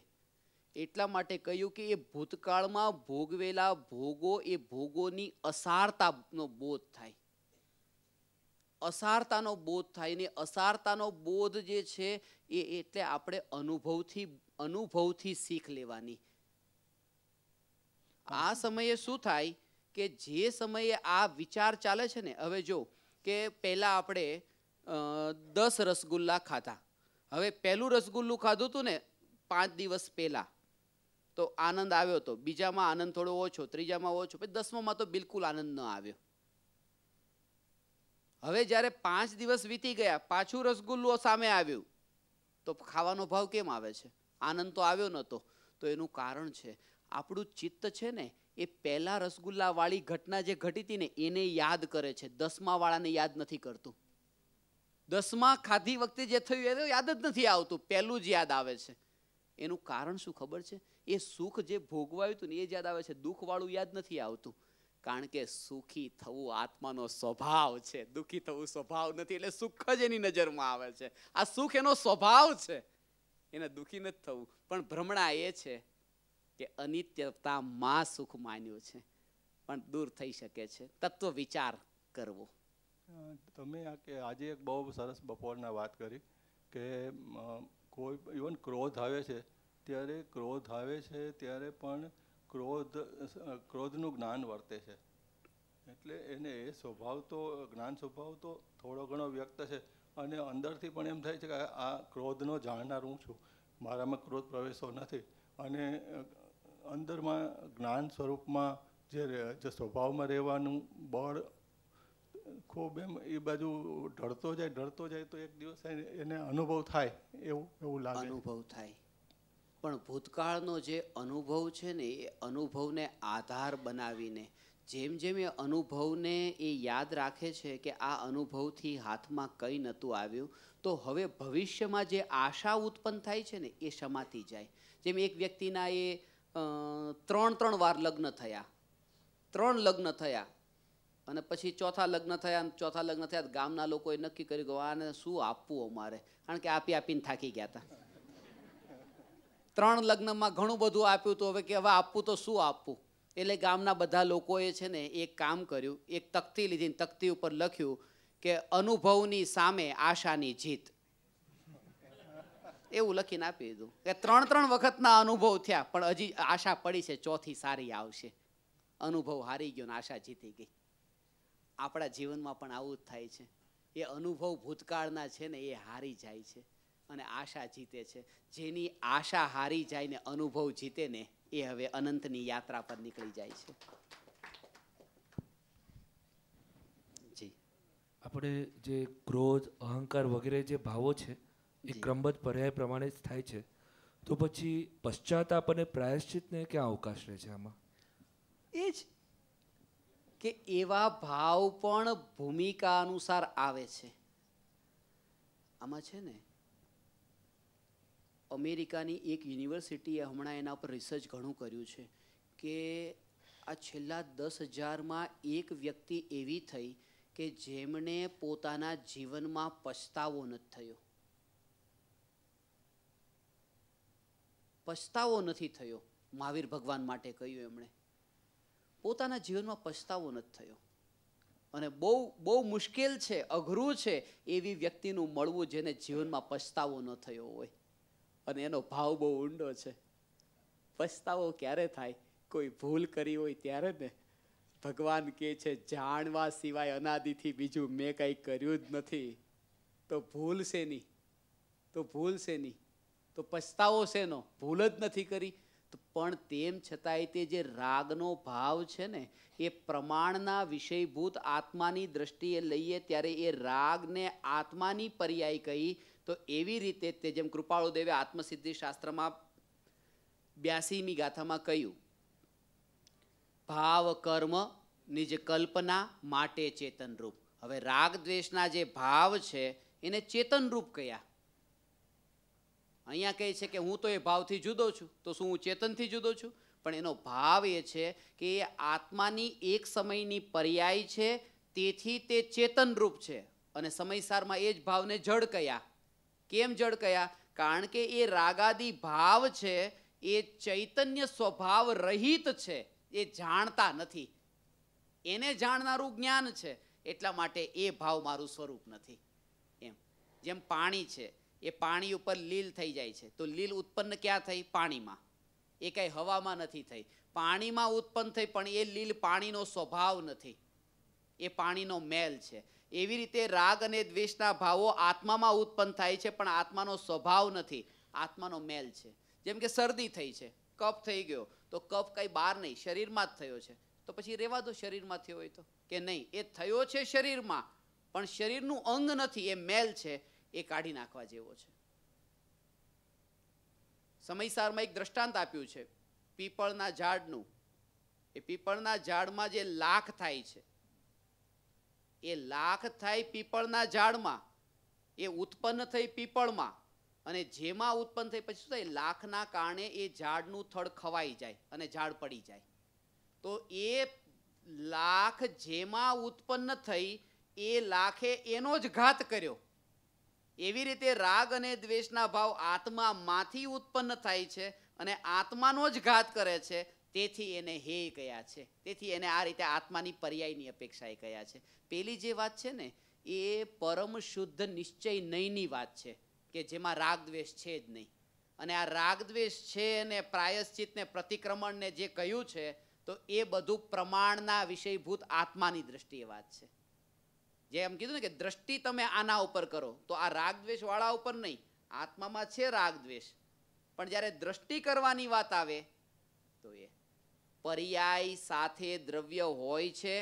એટલા માટે કહ્યું કે એ ભૂતકાળમાં ભોગવેલા ભોગો, એ ભોગોની અસારતાનો બોધ થાય. અસારતાનો બોધ થાય ને અસારતાનો બોધ જે છે એ એટલે આપણે અનુભવથી શીખ લેવાની. આ સમયે શું થાય કે જે સમયે આ વિચાર ચાલે છે ને, હવે જો કે પહેલા આપણે 10 રસગુલ્લા ખાધા, હવે પહેલું રસગુલ્લું ખાધું હતું ને 5 દિવસ પહેલા તો આનંદ આવ્યો હતો, બીજામાં આનંદ થોડો ઓછો, ત્રીજામાં ઓછો, પછી 10મામાં તો બિલકુલ આનંદ ન આવ્યો. હવે જ્યારે 5 દિવસ વીતી ગયા, પાછું રસગુલ્લું સામે આવ્યું તો ખાવાનો ભાવ કેમ આવે છે? આનંદ તો આવ્યો નહોતો. તો એનું કારણ છે આપણું ચિત્ત છે ને એ પહેલા રસગુલ્લાવાળી ઘટના જે ઘટી હતી ને એને યાદ કરે છે, 10મા વાળાને યાદ નથી કરતું. 10મા ખાધી વખતે જે થયું એ યાદ જ નથી આવતું, પહેલું જ યાદ આવે છે. એનું કારણ શું ખબર છે? એ સુખ જે ભોગવાયું હતું ને એ જ યાદ આવે છે, દુઃખ વાળું યાદ નથી આવતું. કારણ કે સુખી થવું આત્માનો સ્વભાવ છે, દુઃખી થવું સ્વભાવ નથી. એટલે સુખ જ એની નજરમાં આવે છે. આ સુખ એનો સ્વભાવ છે, એને દુઃખી નથી થવું. પણ ભ્રમણા એ છે કે અનિત્યતામાં સુખ માન્યું છે, પણ દૂર થઈ શકે છે. તત્વ વિચાર કરવો. તમે આજે એક બહુ સરસ બપોરના વાત કરી કે કોઈ ઇવન ક્રોધ આવે છે ત્યારે પણ ક્રોધનું જ્ઞાન વર્તે છે. એટલે એને એ સ્વભાવ તો જ્ઞાન સ્વભાવ તો થોડો ઘણો વ્યક્ત છે, અને અંદરથી પણ એમ થાય છે કે આ ક્રોધનો જાણનાર હું છું, મારામાં ક્રોધ પ્રવેશો નથી. અને અંદરમાં જ્ઞાન સ્વરૂપમાં જે સ્વભાવમાં રહેવાનું બળ ખૂબ એમ એ બાજુ ઢળતો જાય તો એક દિવસ એને અનુભવ થાય એવું લાગે. અનુભવ થાય. પણ ભૂતકાળનો જે અનુભવ છે ને એ અનુભવને આધાર બનાવીને જેમ જેમ એ અનુભવને એ યાદ રાખે છે કે આ અનુભવથી હાથમાં કંઈ નહોતું આવ્યું, તો હવે ભવિષ્યમાં જે આશા ઉત્પન્ન થાય છે ને એ શમાતી જાય. જેમ એક વ્યક્તિના એ 3 વાર લગ્ન થયા, 3 લગ્ન થયા, અને પછી ચોથા લગ્ન થયા ગામના લોકોએ નક્કી કર્યું કે આને શું આપવું અમારે, કારણ કે આપી આપીને થાકી ગયા હતા. 3 લગ્નમાં ઘણું બધું આપ્યું તો હવે કે હવે આપવું તો શું આપવું. એટલે ગામના બધા લોકોએ છે ને એક કામ કર્યું, એક તકતી લીધી, તકતી ઉપર લખ્યું કે અનુભવની સામે આશાની જીત, એવું લખીને આપી દીધું. કે 3 વખતના અનુભવ થયા પણ હજી આશા પડી છે, ચોથી સારી આવશે. અનુભવ હારી ગયો ને આશા જીતી ગઈ. આપણા જીવનમાં પણ આવું જ થાય છે. એ અનુભવ ભૂતકાળના છે ને એ હારી જાય છે અને આશા જીતે છે. જેની આશા હારી જાય ને અનુભવ જીતે ને એ હવે અનંતની યાત્રા પર નીકળી જાય છે. જી, આપણે જે ક્રોધ, અહંકાર વગેરે જે ભાવો છે એ ક્રમબદ્ધ પર્યાય પ્રમાણે જ થાય છે, તો પછી પશ્ચાતાપ અને પ્રાયશ્ચિતને ક્યાં અવકાશ રહે છે આમાં? એ જ કે એવા ભાવ પણ ભૂમિકા અનુસાર આવે છે. આમાં છે ને અમેરિકાની એક યુનિવર્સિટીએ હમણાં એના પર રિસર્ચ ઘણું કર્યું છે કે આ છેલ્લા 10,000માં એક વ્યક્તિ એવી થઈ કે જેમણે પોતાના જીવનમાં પછતાવો નથી થયો. પછતાવો નથી થયો. મહાવીર ભગવાન માટે કહ્યું એમણે, પોતાના જીવનમાં પછતાવો નથી થયો. અને બહુ મુશ્કેલ છે, અઘરું છે એવી વ્યક્તિનું મળવું જેને જીવનમાં પછતાવો ન થયો હોય. અને એનો ભાવ બહુ ઊંડો છે. પછતાવો ક્યારે થાય? કોઈ ભૂલ કરી હોય ત્યારે ને. ભગવાન કહે છે જાણવા સિવાય અનાદિથી બીજું મેં કંઈ કર્યું જ નથી. તો ભૂલ શેની? તો પછતાવો શેનો? ભૂલ જ નથી કરી. પણ તેમ છતાંય તે જે રાગનો ભાવ છે ને એ પ્રમાણના વિષયભૂત આત્માની દ્રષ્ટિએ લઈએ ત્યારે એ રાગને આત્માની પર્યાય કહી. તો એવી રીતે તે જેમ કૃપાળુદેવે આત્મસિદ્ધિ શાસ્ત્રમાં 82મી ગાથામાં કહ્યું, ભાવ કર્મ નિજ કલ્પના માટે ચેતનરૂપ. હવે રાગ દ્વેષના જે ભાવ છે એને ચેતનરૂપ કયા. અહીંયા કહે છે કે હું તો એ ભાવથી જુદો છું, તો શું હું ચેતનથી જુદો છું? પણ એનો ભાવ એ છે કે એ આત્માની એક સમયની પર્યાય છે, તેથી તે ચેતનરૂપ છે. અને સમયસારમાં એ જ ભાવને જડ કયા. કેમ જડ કયા? કારણ કે એ રાગાદી ભાવ છે એ ચૈતન્ય સ્વભાવ રહિત છે, એ જાણતા નથી. એને જાણનારું જ્ઞાન છે, એટલા માટે એ ભાવ મારું સ્વરૂપ નથી. એમ જેમ પાણી છે, એ પાણી ઉપર લીલ થઈ જાય છે, તો લીલ ઉત્પન્ન ક્યાં થઈ? પાણીમાં. એ કઈ હવામાં નથી થઈ, પાણીમાં ઉત્પન્ન થઈ. પણ એ લીલ પાણીનો સ્વભાવ નથી, એ પાણીનો મેલ છે. એવી રીતે રાગ અને દ્વેષના ભાવો આત્મામાં ઉત્પન્ન થાય છે, પણ આત્માનો સ્વભાવ નથી, આત્માનો મેલ છે. જેમ કે શરદી થઈ છે, કફ થઈ ગયો, તો કફ કઈ બહાર નહીં, શરીરમાં જ થયો છે. તો પછી રહેવા દો શરીરમાં થયો હોય તો, કે નહીં એ થયો છે શરીરમાં, પણ શરીરનું અંગ નથી, એ મેલ છે, એ કાઢી નાખવા જેવો છે. સમયસારમાં એક દ્રષ્ટાંત આપ્યું છે પીપળના ઝાડનું. એ પીપળના ઝાડમાં જે લાખ થાય છે, એ લાખ થાય પીપળના ઝાડમાં, એ ઉત્પન્ન થઈ પીપળમાં, અને જેમાં ઉત્પન્ન થઈ પછી શું થાય, લાખના કારણે એ ઝાડનું થડ ખવાઈ જાય અને ઝાડ પડી જાય. તો એ લાખ જેમાં ઉત્પન્ન થઈ એ લાખે એનો જ ઘાત કર્યો. એવી રીતે રાગ અને દ્વેષના ભાવ આત્મામાંથી ઉત્પન્ન થાય છે અને આત્માનો જ ઘાત કરે છે. તેથી એને હે કહ્યા છે. તેથી એને આ રીતે આત્માની પર્યાયની અપેક્ષાએ કહ્યા છે. પેલી જે વાત છે ને એ પરમ શુદ્ધ નિશ્ચય નહીંની વાત છે, કે જેમાં રાગ દ્વેષ છે જ નહીં. અને આ રાગ દ્વેષ છે ને પ્રાયશ્ચિત ને પ્રતિક્રમણ ને જે કહ્યું છે, તો એ બધું પ્રમાણના વિષયભૂત આત્માની દ્રષ્ટિએ વાત છે. જે એમ કીધું ને કે દ્રષ્ટિ તમે આના ઉપર કરો, તો આ રાગ દ્વેષ વાળા ઉપર નહીં, આત્મામાં છે રાગ દ્વેષ, પણ જ્યારે દ્રષ્ટિ કરવાની વાત આવે તો એ પર્યાય સાથે દ્રવ્ય હોય છે,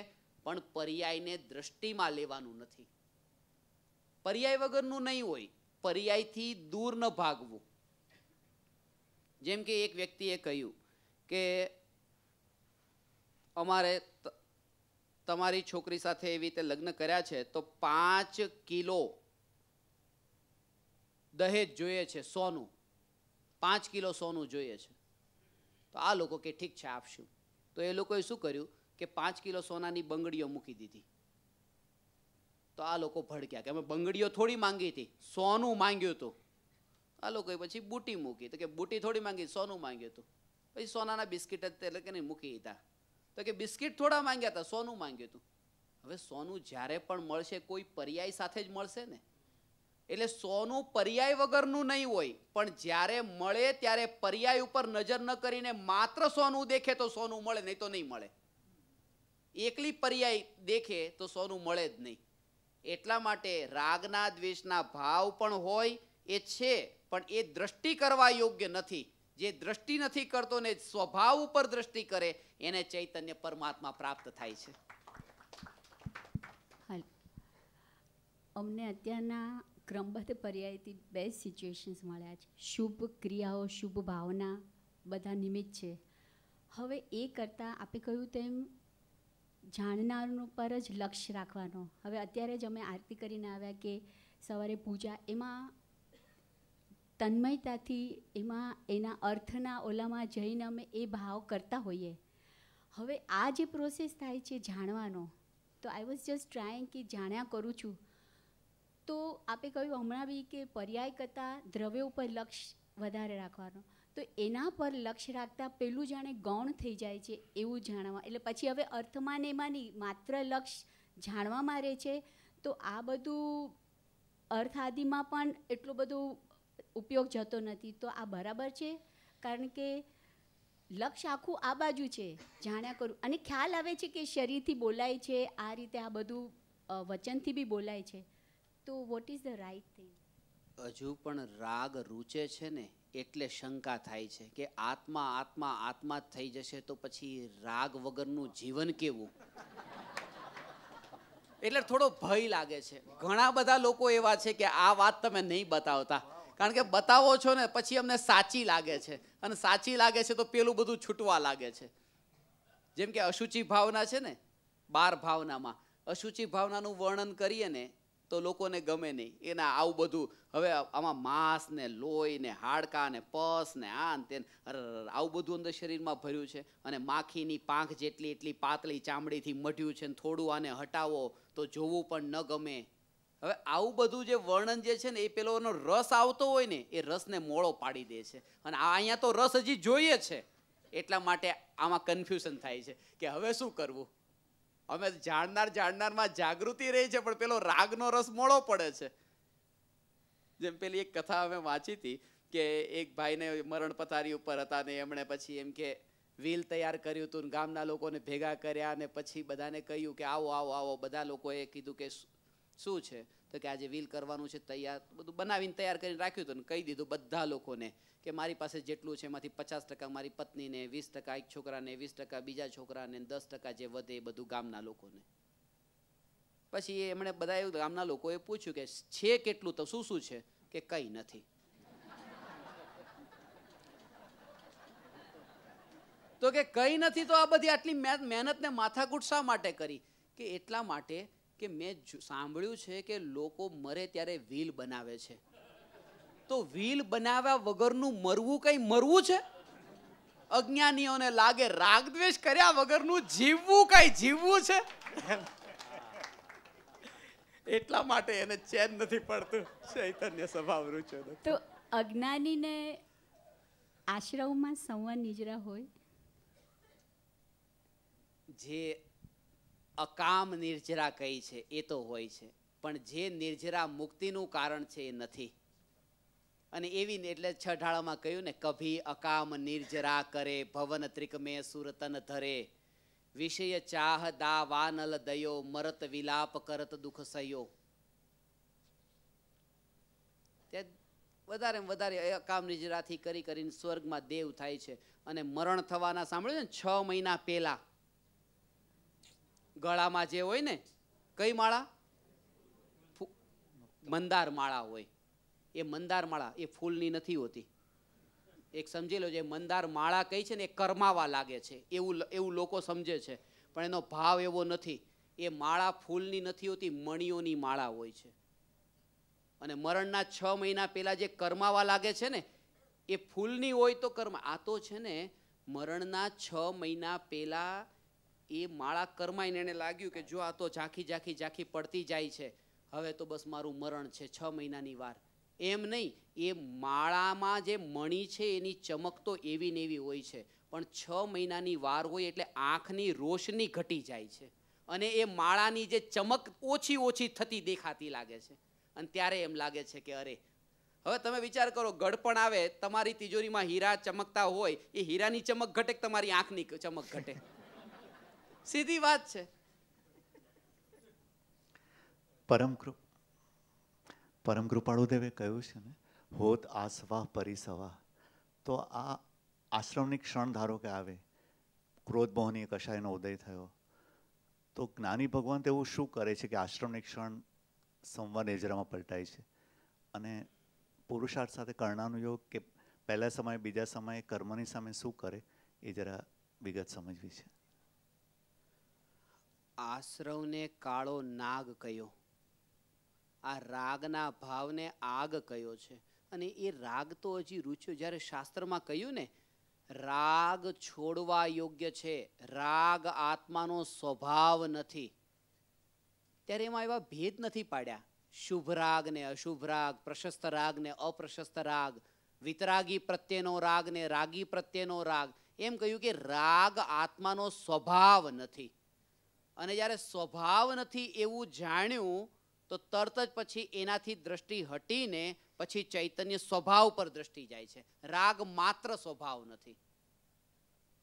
પણ પર્યાયને દ્રષ્ટિમાં લેવાનું નથી. પર્યાય વગરનું નહીં હોય, પર્યાયથી દૂર ન ભાગવું. જેમ કે એક વ્યક્તિએ કહ્યું કે અમારે તમારી છોકરી સાથે એવી રીતે લગ્ન કર્યા છે તો 5 કિલો દહેજ જોઈએ છે, સોનું, 5 કિલો સોનું જોઈએ છે. તો આ લોકો કે ઠીક છે આપશું. તો એ લોકોએ શું કર્યું કે 5 કિલો સોનાની બંગડીઓ મૂકી દીધી. તો આ લોકો ભડક્યા કે અમે બંગડીઓ થોડી માંગી હતી, સોનું માંગ્યું હતું. આ લોકોએ પછી બુટી મૂકી, તો કે બુટી થોડી માંગી, સોનું માંગ્યું હતું. પછી સોનાના બિસ્કિટ જ એટલે કે નહીં મૂકી દીધા. તો કે બિસ્કિટ થોડા માંગ્યા હતા, સોનું માંગ્યું હતું. હવે સોનું જ્યારે પણ મળશે કોઈ પર્યાય સાથે જ મળશે ને. એટલે સોનું પર્યાય વગરનું નહીં હોય, પણ જ્યારે મળે ત્યારે પર્યાય ઉપર નજર ન કરીને માત્ર સોનું દેખે તો સોનું મળે, નહીં તો નહીં મળે. એકલી પર્યાય દેખે તો સોનું મળે જ નહીં. એટલા માટે રાગના દ્વેષના ભાવ પણ હોય એ છે, પણ એ દ્રષ્ટિ કરવા યોગ્ય નથી. જે દ્રષ્ટિ નથી કરતો ને સ્વભાવ ઉપર દ્રષ્ટિ કરે એને ચૈતન્ય પરમાત્મા પ્રાપ્ત થાય છે. અમને અત્યારના ક્રમબદ્ધ પર્યાયથી બે સિચ્યુએશન્સ મળ્યા છે. શુભ ક્રિયાઓ, શુભ ભાવના બધા નિમિત્ત છે. હવે એ કરતાં આપણે કહ્યું તેમ જાણનારનું પર જ લક્ષ્ય રાખવાનો. હવે અત્યારે જ અમે આરતી કરીને આવ્યા કે સવારે પૂજા, એમાં તન્મયતાથી એમાં એના અર્થના ઓલામાં જઈને અમે એ ભાવ કરતા હોઈએ. હવે આ જે પ્રોસેસ થાય છે જાણવાનો, તો આઈ વોઝ જસ્ટ ટ્રાઈંગ કે જાણ્યા કરું છું. તો આપણે કહ્યું હમણાં બી કે પર્યાય કરતાં દ્રવ્ય ઉપર લક્ષ્ય વધારે રાખવાનો. તો એના પર લક્ષ્ય રાખતા પેલું જાણે ગૌણ થઈ જાય છે એવું જાણવા. એટલે પછી હવે અર્થમાં ને એમાં નહીં, માત્ર લક્ષ્ય જાણવામાં રહે છે. તો આ બધું અર્થ આદિમાં પણ એટલું બધું ઉપયોગ જતો નથી. તો આ બરાબર છે, કારણ કે લક્ષ્ય આખું આ બાજુ છે, જાણ્યા કરું. અને ખ્યાલ આવે છે કે શરીરથી બોલાય છે, આ રીતે આ બધું વચનથી બી બોલાય છે. તો what is the right thing? હજુ પણ રાગ રૂચે છે ને એટલે શંકા થાય છે કે આત્મા આત્મા આત્મા જ થઈ જશે તો પછી રાગ વગરનું જીવન કેવું? એટલે થોડો ભય લાગે છે. ઘણા બધા લોકો એવા છે કે આ વાત તમે નહીં બતાવતા, કારણ કે બતાવો છો ને પછી અમને સાચી લાગે છે, અને સાચી લાગે છે તો પેલું બધું છૂટવા લાગે છે. જેમ કે અશુચિ ભાવના છે ને, 12 ભાવનામાં અશુચિ ભાવનાનું વર્ણન કરીએ ને તો લોકોને ગમે નહીં. એના આવું બધું હવે આમાં માંસ ને લોહી ને હાડકા ને પસ ને આ ને આવું બધું અંદર શરીરમાં ભર્યું છે, અને માખીની પાંખ જેટલી એટલી પાતળી ચામડીથી મઢ્યું છે, ને થોડું આને હટાવો તો જોવું પણ ન ગમે. હવે આવું બધું જે વર્ણન જે છે ને એ પેલો એનો રસ આવતો હોય ને એ રસને મોળો પાડી દે છે. અને અહીંયા તો રસ હજી જોઈએ છે, એટલા માટે આમાં કન્ફ્યુઝન થાય છે કે હવે શું કરવું. અમે જાણનારમાં જાગૃતિ રહી છે, પણ પેલો રાગનો રસ મોળો પડે છે. જેમ પેલી એક કથા અમે વાંચી હતી કે એક ભાઈને મરણ પથારી ઉપર હતા ને એમણે પછી એમ કે વ્હીલ તૈયાર કર્યું હતું, ગામના લોકોને ભેગા કર્યા અને પછી બધાને કહ્યું કે આવો આવો આવો. બધા લોકોએ કીધું કે શું છે? તો કે આજે વ્હીલ કરવાનું છે, તૈયાર બધું બનાવીને તૈયાર કરીને રાખ્યું હતું. કહી દીધું બધા લોકોને કે મારી પાસે જેટલું છે એમાંથી 50% મારી પત્નીને, 20% એક છોકરાને, 20% બીજા છોકરાને, 10% જે વધે એ બધું ગામના લોકોને. પછી એમણે બધા એવું ગામના લોકોએ પૂછ્યું કે છે કેટલું, તો શું શું છે? કે કંઈ નથી. તો તો કે કંઈ નથી, તો આ બધી આટલી મહેનતને માથાકૂટ શા માટે કરી? કે એટલા માટે કે મેં સાંભળ્યું છે કે લોકો મરે ત્યારે વ્હીલ બનાવે છે. તો વ્હીલ બનાવ્યા વગરનું મરવું કઈ મરવું છે? અજ્ઞાનીઓને લાગે રાગદ્વેષ કર્યા વગરનું જીવવું કઈ જીવવું છે? એટલા માટે એને ચેન નથી પડતું. ચૈતન્ય સ્વભાવ રૂચો. તો અજ્ઞાનીને આશ્રમમાં સંવર નિજરા હોય, જે અકામ નિર્જરા કઈ છે એ તો હોય છે, પણ જે નિર્જરા મુક્તિનું કારણ છે એ નથી. અને એવી એટલે છઠાળામાં કહ્યું ને, કભી અકામ નિર્જરા કરે, ભવન ત્રિકમે સુરતન ધરે, વિષય ચાહ દા વાનલ દયો, મરત વિલાપ કરત દુઃખ સયો. વધારે વધારે અકામ નિર્જરાથી કરી કરીને સ્વર્ગમાં દેવ થાય છે. અને મરણ થવાના સાંભળ્યું ને 6 મહિના પહેલા ગળામાં જે હોય ને, કઈ માળા? મંદાર માળા હોય. એ મંદાર માળા એ ફૂલની નથી હોતી. એક સમજી લો, જે મંદાર માળા કઈ છે ને એ કરમાવા લાગે છે એવું લોકો સમજે છે, પણ એનો ભાવ એવો નથી. એ માળા ફૂલની નથી હોતી, મણીઓની માળા હોય છે. અને મરણના 6 મહિના પહેલા જે કરમાવા લાગે છે ને એ ફૂલની હોય તો કર્મા. આ તો છે ને મરણના 6 મહિના પહેલા એ માળા કરમાઈને એને લાગ્યું કે જો આ તો ઝાંખી પડતી જાય છે, હવે તો બસ મારું મરણ છે, 6 મહિનાની વાર. એમ નહીં, એ માળામાં જે મણી છે એની ચમક તો એવી ને એવી હોય છે, પણ 6 મહિનાની વાર હોય એટલે આંખની રોશની ઘટી જાય છે અને એ માળાની જે ચમક ઓછી થતી દેખાતી લાગે છે. અને ત્યારે એમ લાગે છે કે અરે, હવે તમે વિચાર કરો, ગળપણ આવે, તમારી તિજોરીમાં હીરા ચમકતા હોય, એ હીરાની ચમક ઘટે કે તમારી આંખની ચમક ઘટે? સીધી વાત છે. પરમ કૃપાળુદેવે કહ્યું છે ને, હોત આસવા પરિસવા. તો આ આશ્રમની ક્ષણ ધારો કે આવે, ક્રોધ મોહની કશાયનો ઉદય થયો, તો જ્ઞાની ભગવાન તો એવું શું કરે છે કે આશ્રમની ક્ષણ સંવર નિજરામાં પલટાય છે? અને પુરુષાર્થ સાથે કર્ણાનું યોગ કે પહેલા સમયે બીજા સમયે કર્મની સામે શું કરે એ જરા વિગત સમજવી છે. આશ્રવને કાળો નાગ કયો, આ રાગના ભાવને આગ કયો છે. અને એ રાગ તો હજી રૂચ્યો. જ્યારે શાસ્ત્રમાં કહ્યું ને રાગ છોડવા યોગ્ય છે, રાગ આત્માનો સ્વભાવ નથી, ત્યારે એમાં એવા ભેદ નથી પાડ્યા. શુભ રાગ ને અશુભ રાગ, પ્રશસ્ત રાગ ને અપ્રશસ્ત રાગ, વિતરાગી પ્રત્યેનો રાગ ને રાગી પ્રત્યેનો રાગ. એમ કહ્યું કે રાગ આત્માનો સ્વભાવ નથી. અને જ્યારે સ્વભાવ નથી એવું જાણ્યું તો તરત જ પછી એનાથી દ્રષ્ટિ હટીને પછી ચૈતન્ય સ્વભાવ પર દ્રષ્ટિ જાય છે. રાગ માત્ર સ્વભાવ નથી.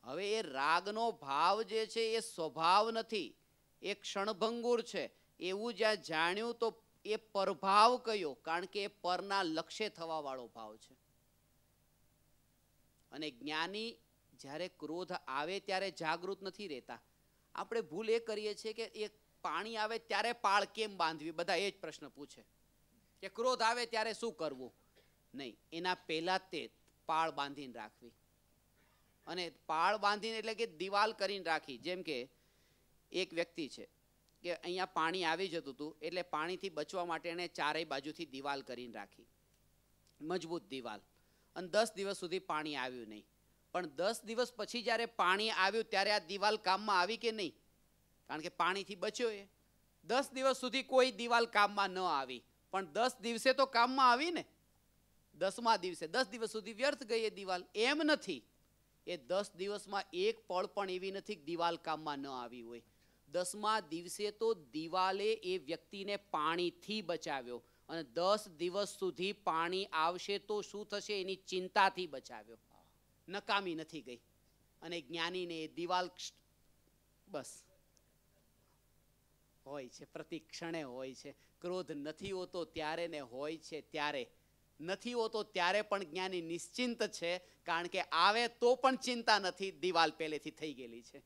હવે એ રાગનો ભાવ જે છે એ સ્વભાવ નથી, એ ક્ષણભંગુર છે. એવું જ્યાં જાણ્યું તો એ પરભાવ કયો, કારણ કે એ પરના લક્ષ્ય થવા વાળો ભાવ છે. અને જ્ઞાની જ્યારે ક્રોધ આવે ત્યારે જાગૃત નથી રહેતા. આપણે ભૂલ એ કરીએ છીએ કે એ પાણી આવે ત્યારે પાળ કેમ બાંધવી, બધા એ જ પ્રશ્ન પૂછે કે ક્રોધ આવે ત્યારે શું કરવું. નહીં, એના પહેલા તે પાળ બાંધીને રાખવી. અને પાળ બાંધીને એટલે કે દિવાલ કરીને રાખી. જેમ કે એક વ્યક્તિ છે કે અહીંયા પાણી આવી જતું હતું, એટલે પાણીથી બચવા માટે એણે ચારેય બાજુથી દિવાલ કરીને રાખી, મજબૂત દિવાલ. અને 10 દિવસ સુધી પાણી આવ્યું નહીં. પણ 10 દિવસ પછી જ્યારે પાણી આવ્યું ત્યારે આ દિવાલ કામમાં આવી કે નહીં? કારણ કે પાણીથી બચ્યો એ. 10 દિવસ સુધી કોઈ દિવાલ કામમાં ન આવી, પણ 10 દિવસે તો કામમાં આવી ને. 10મા દિવસે 10 દિવસ સુધી વ્યર્થ ગઈ એ દિવાલ. એમ નથી, એ 10 દિવસમાં એક પળ પણ એવી નથી કે દિવાલ કામમાં ન આવી હોય. 10મા દિવસે તો દિવાલે એ વ્યક્તિને પાણીથી બચાવ્યો, અને 10 દિવસ સુધી પાણી આવશે તો શું થશે એની ચિંતાથી બચાવ્યો. નકામી નથી ગઈ. અને જ્ઞાનીને એ દિવાલ બસ હોય છે, પ્રતિ ક્ષણે હોય છે. ક્રોધ નથી હોતો ત્યારે ને હોય છે ત્યારે. નથી હોતો ત્યારે પણ જ્ઞાની નિશ્ચિંત છે, કારણ કે આવે તો પણ ચિંતા નથી, દિવાલ પહેલેથી થઈ ગયેલી છે.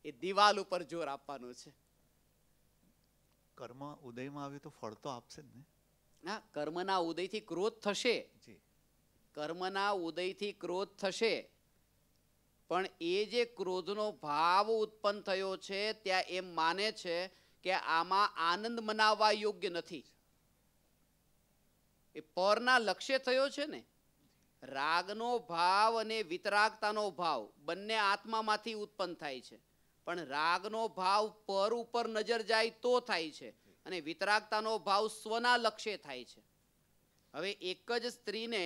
એ દિવાલ ઉપર જોર આપવાનું છે. કર્મ ઉદયમાં આવ્યું તો ફળ તો આપશે જ ને? હા, કર્મના ઉદયથી ક્રોધ થશે. કર્મના ઉદયથી ક્રોધ થશે, પણ એ જે ક્રોધનો ભાવ ઉત્પન્ન થયો છે ત્યાં એમ માને છે કે આમાં આનંદ મનાવવા યોગ્ય નથી. એ પરના લક્ષ્ય થયો છે ને. રાગનો ભાવ અને વિતરાગતાનો ભાવ બંને આત્મામાંથી ઉત્પન્ન થાય છે, પણ રાગનો ભાવ પર ઉપર નજર જાય તો થાય છે અને વિતરાગતાનો ભાવ સ્વના લક્ષ્ય થાય છે. હવે એક જ સ્ત્રીને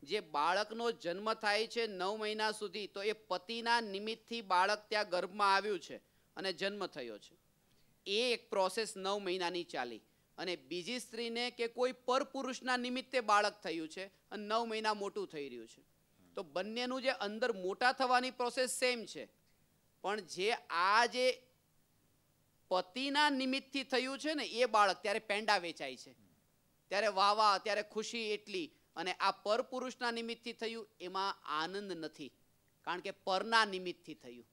જે બાળકનો જન્મ થાય છે 9 મહિના સુધી, તો એ પતિના નિમિત્તથી બાળક ત્યાં ગર્ભમાં આવ્યું છે અને જન્મ થયો છે. એ એક પ્રોસેસ 9 મહિનાની ચાલી. અને બીજી સ્ત્રીને કે કોઈ પરપુરુષના નિમિત્તે બાળક થયું છે અને 9 મહિના મોટું થઈ રહ્યું છે. તો બંનેનું જે અંદર મોટા થવાની પ્રોસેસ સેમ છે, પણ જે આ જે પતિના નિમિત્તથી થયું છે ને એ બાળક, ત્યારે પેંડા વેચાય છે, ત્યારે વાહ, ત્યારે ખુશી એટલી. અને આ પરપુરુષના નિમિત્તથી થયું એમાં આનંદ નથી, કારણ કે પરના નિમિત્તથી થયું.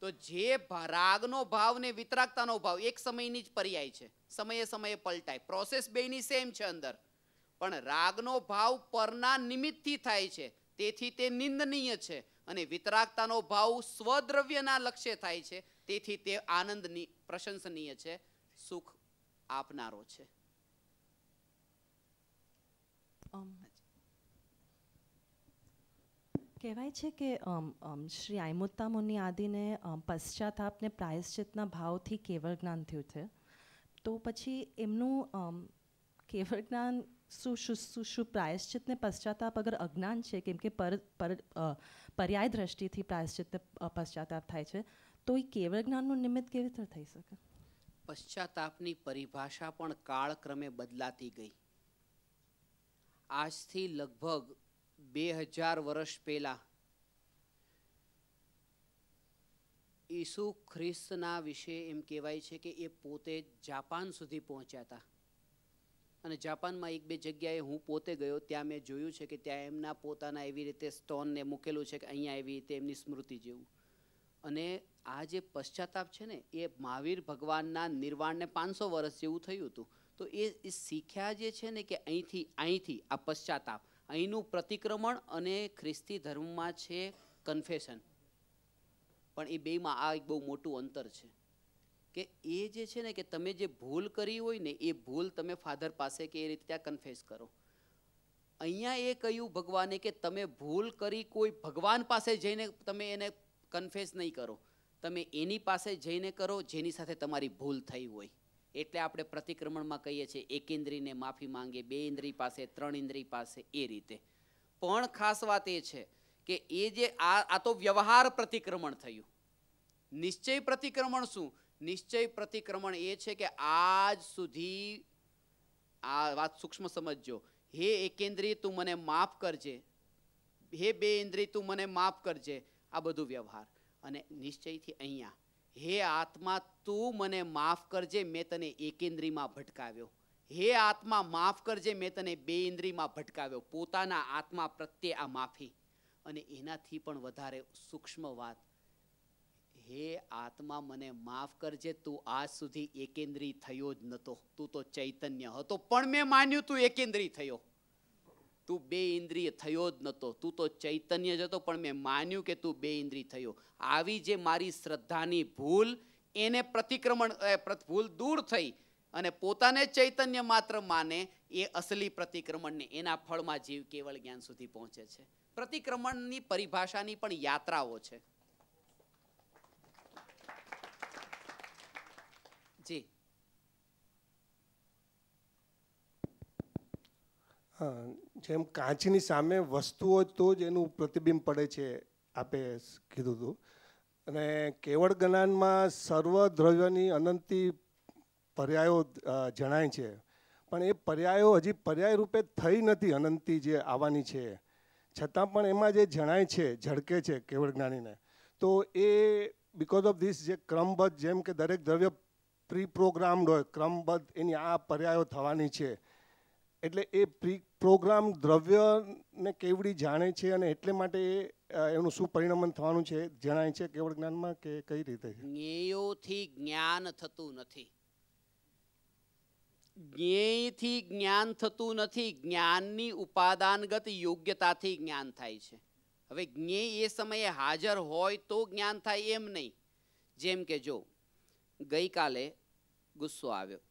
તો જે રાગનો ભાવ ને વિતરાગતાનો ભાવ એક સમયની જ પર્યાય છે, સમયે સમયે પલટાય, પ્રોસેસ બેયની સેમ છે અંદર, પણ રાગનો ભાવ પરના નિમિત્તથી થાય છે તેથી તે નિંદનીય છે, અને વિતરાગતાનો ભાવ સ્વદ્રવ્યના લક્ષ્ય થાય છે તેથી તે આનંદની પ્રશંસનીય છે, સુખ આપનારો છે. કહેવાય છે કે શ્રી આઈમુત્તા મુનિ આદિને પશ્ચાતાપને પ્રાયશ્ચિતના ભાવથી કેવળ જ્ઞાન થયું છે. તો પછી એમનું કેવળ જ્ઞાન શું પ્રાયશ્ચિતને પશ્ચાતાપ અગર અજ્ઞાન છે, કેમ કે પર્યાય દ્રષ્ટિથી પ્રાયશ્ચિતને પશ્ચાતાપ થાય છે, તો એ કેવળ જ્ઞાનનું નિમિત્ત કેવી રીતે થઈ શકે? પશ્ચાતાપની પરિભાષા પણ કાળક્રમે બદલાતી ગઈ. આજથી લગભગ 2000 વર્ષ પહેલા ઈસુ ખ્રિસ્તના વિશે એમ કહેવાય છે કે એ પોતે જાપાન સુધી પહોંચ્યા હતા. અને જાપાનમાં 1-2 જગ્યાએ હું પોતે ગયો, ત્યાં મેં જોયું છે કે ત્યાં એમના પોતાના એવી રીતે સ્ટોનને મૂકેલું છે કે અહીંયા એવી રીતે એમની સ્મૃતિ જેવું. અને આ જે પશ્ચાતાપ છે ને એ મહાવીર ભગવાનના નિર્વાણને 500 વર્ષ જેવું થયું હતું. તો એ શીખ્યા જે છે ને કે અહીંથી આ પશ્ચાતાપ, અહીંનું પ્રતિક્રમણ અને ખ્રિસ્તી ધર્મમાં છે કન્ફેશન. પણ એ બેમાં આ એક બહુ મોટું અંતર છે કે એ જે છે ને કે તમે જે ભૂલ કરી હોય ને એ ભૂલ તમે ફાધર પાસે કે એ રીતે ત્યાં કન્ફેસ કરો. અહીંયા એ કહ્યું ભગવાને કે તમે ભૂલ કરી કોઈ ભગવાન પાસે જઈને તમે એને કન્ફેસ નહીં કરો, તમે એની પાસે જઈને કરો જેની સાથે તમારી ભૂલ થઈ હોય. એટલે આપણે પ્રતિક્રમણમાં કહીએ છીએ એકેન્દ્રીને માફી માંગે, 2 ઇન્દ્રિય પાસે, 3 ઇન્દ્રિય પાસે, એ રીતે. પણ ખાસ વાત એ છે કે એ જે આ તો વ્યવહાર પ્રતિક્રમણ થયું. નિશ્ચય પ્રતિક્રમણ શું? નિશ્ચય પ્રતિક્રમણ એ છે કે આજ સુધી, આ વાત સૂક્ષ્મ સમજજો, હે એકેન્દ્રિય તું મને માફ કરજે, હે 2 ઇન્દ્રિય તું મને માફ કરજે, આ બધું વ્યવહાર. અને નિશ્ચયથી અહીંયા, હે આત્મા તું મને માફ કરજે, મેં તને એકેન્દ્રિયમાં ભટકાવ્યો. હે આત્મા માફ કરજે, મેં તને 2 ઇન્દ્રિયમાં ભટકાવ્યો. પોતાના આત્મા પ્રત્યે આ માફી. અને એનાથી પણ વધારે સૂક્ષ્મ વાત, હે આત્મા મને માફ કરજે, તું આજ સુધી એકેન્દ્રિય થયો જ નતો, તું તો ચૈતન્ય હતો, પણ મેં માન્યું તું એકેન્દ્રિય થયો. તું 2 ઇન્દ્રિય થયો જ નતો, તું તો ચૈતન્ય જ હતો, પણ મેં માન્યું કે તું 2 ઇન્દ્રિય થયો. આવી જે મારી શ્રદ્ધાની ભૂલ, એને પ્રતિક્રમણ ભૂલ દૂર થઈ અને પોતાને ચૈતન્ય માત્ર માને, એ અસલી પ્રતિક્રમણને એના ફળમાં જીવ કેવળ જ્ઞાન સુધી પહોંચે છે. પ્રતિક્રમણની પરિભાષાની પણ યાત્રાઓ છે. જી જેમ કાચની સામે વસ્તુ હોય તો જ એનું પ્રતિબિંબ પડે છે, આપે કીધું હતું. અને કેવળ જ્ઞાનમાં સર્વ દ્રવ્યની અનંતી પર્યાયો જણાય છે, પણ એ પર્યાયો હજી પર્યાય રૂપે થઈ નથી. અનંતી જે આવવાની છે છતાં પણ એમાં જે જણાય છે, ઝળકે છે કેવળ જ્ઞાનીને, તો એ બિકોઝ ઓફ ધીસ જે ક્રમબદ્ધ, જેમ કે દરેક દ્રવ્ય પ્રી પ્રોગ્રામ્ડ હોય, ક્રમબદ્ધ એની આ પર્યાયો થવાની છે, એટલે એ પ્રી પ્રોગ્રામ દ્રવ્યને કેવડી જાણે છે અને એટલે માટે એનું શું પરિણમન થવાનું છે જણાય છે કેવળ જ્ઞાનમાં, કે કઈ રીતે? જ્ઞેયોથી જ્ઞાન થતું નથી. જ્ઞેયથી જ્ઞાન થતું નથી, જ્ઞાનની ઉપાદાનગત યોગ્યતાથી જ્ઞાન થાય છે. હવે જ્ઞેય એ સમયે હાજર હોય તો જ્ઞાન થાય એમ નહીં. જેમ કે જો ગઈકાલે ગુસ્સો આવ્યો,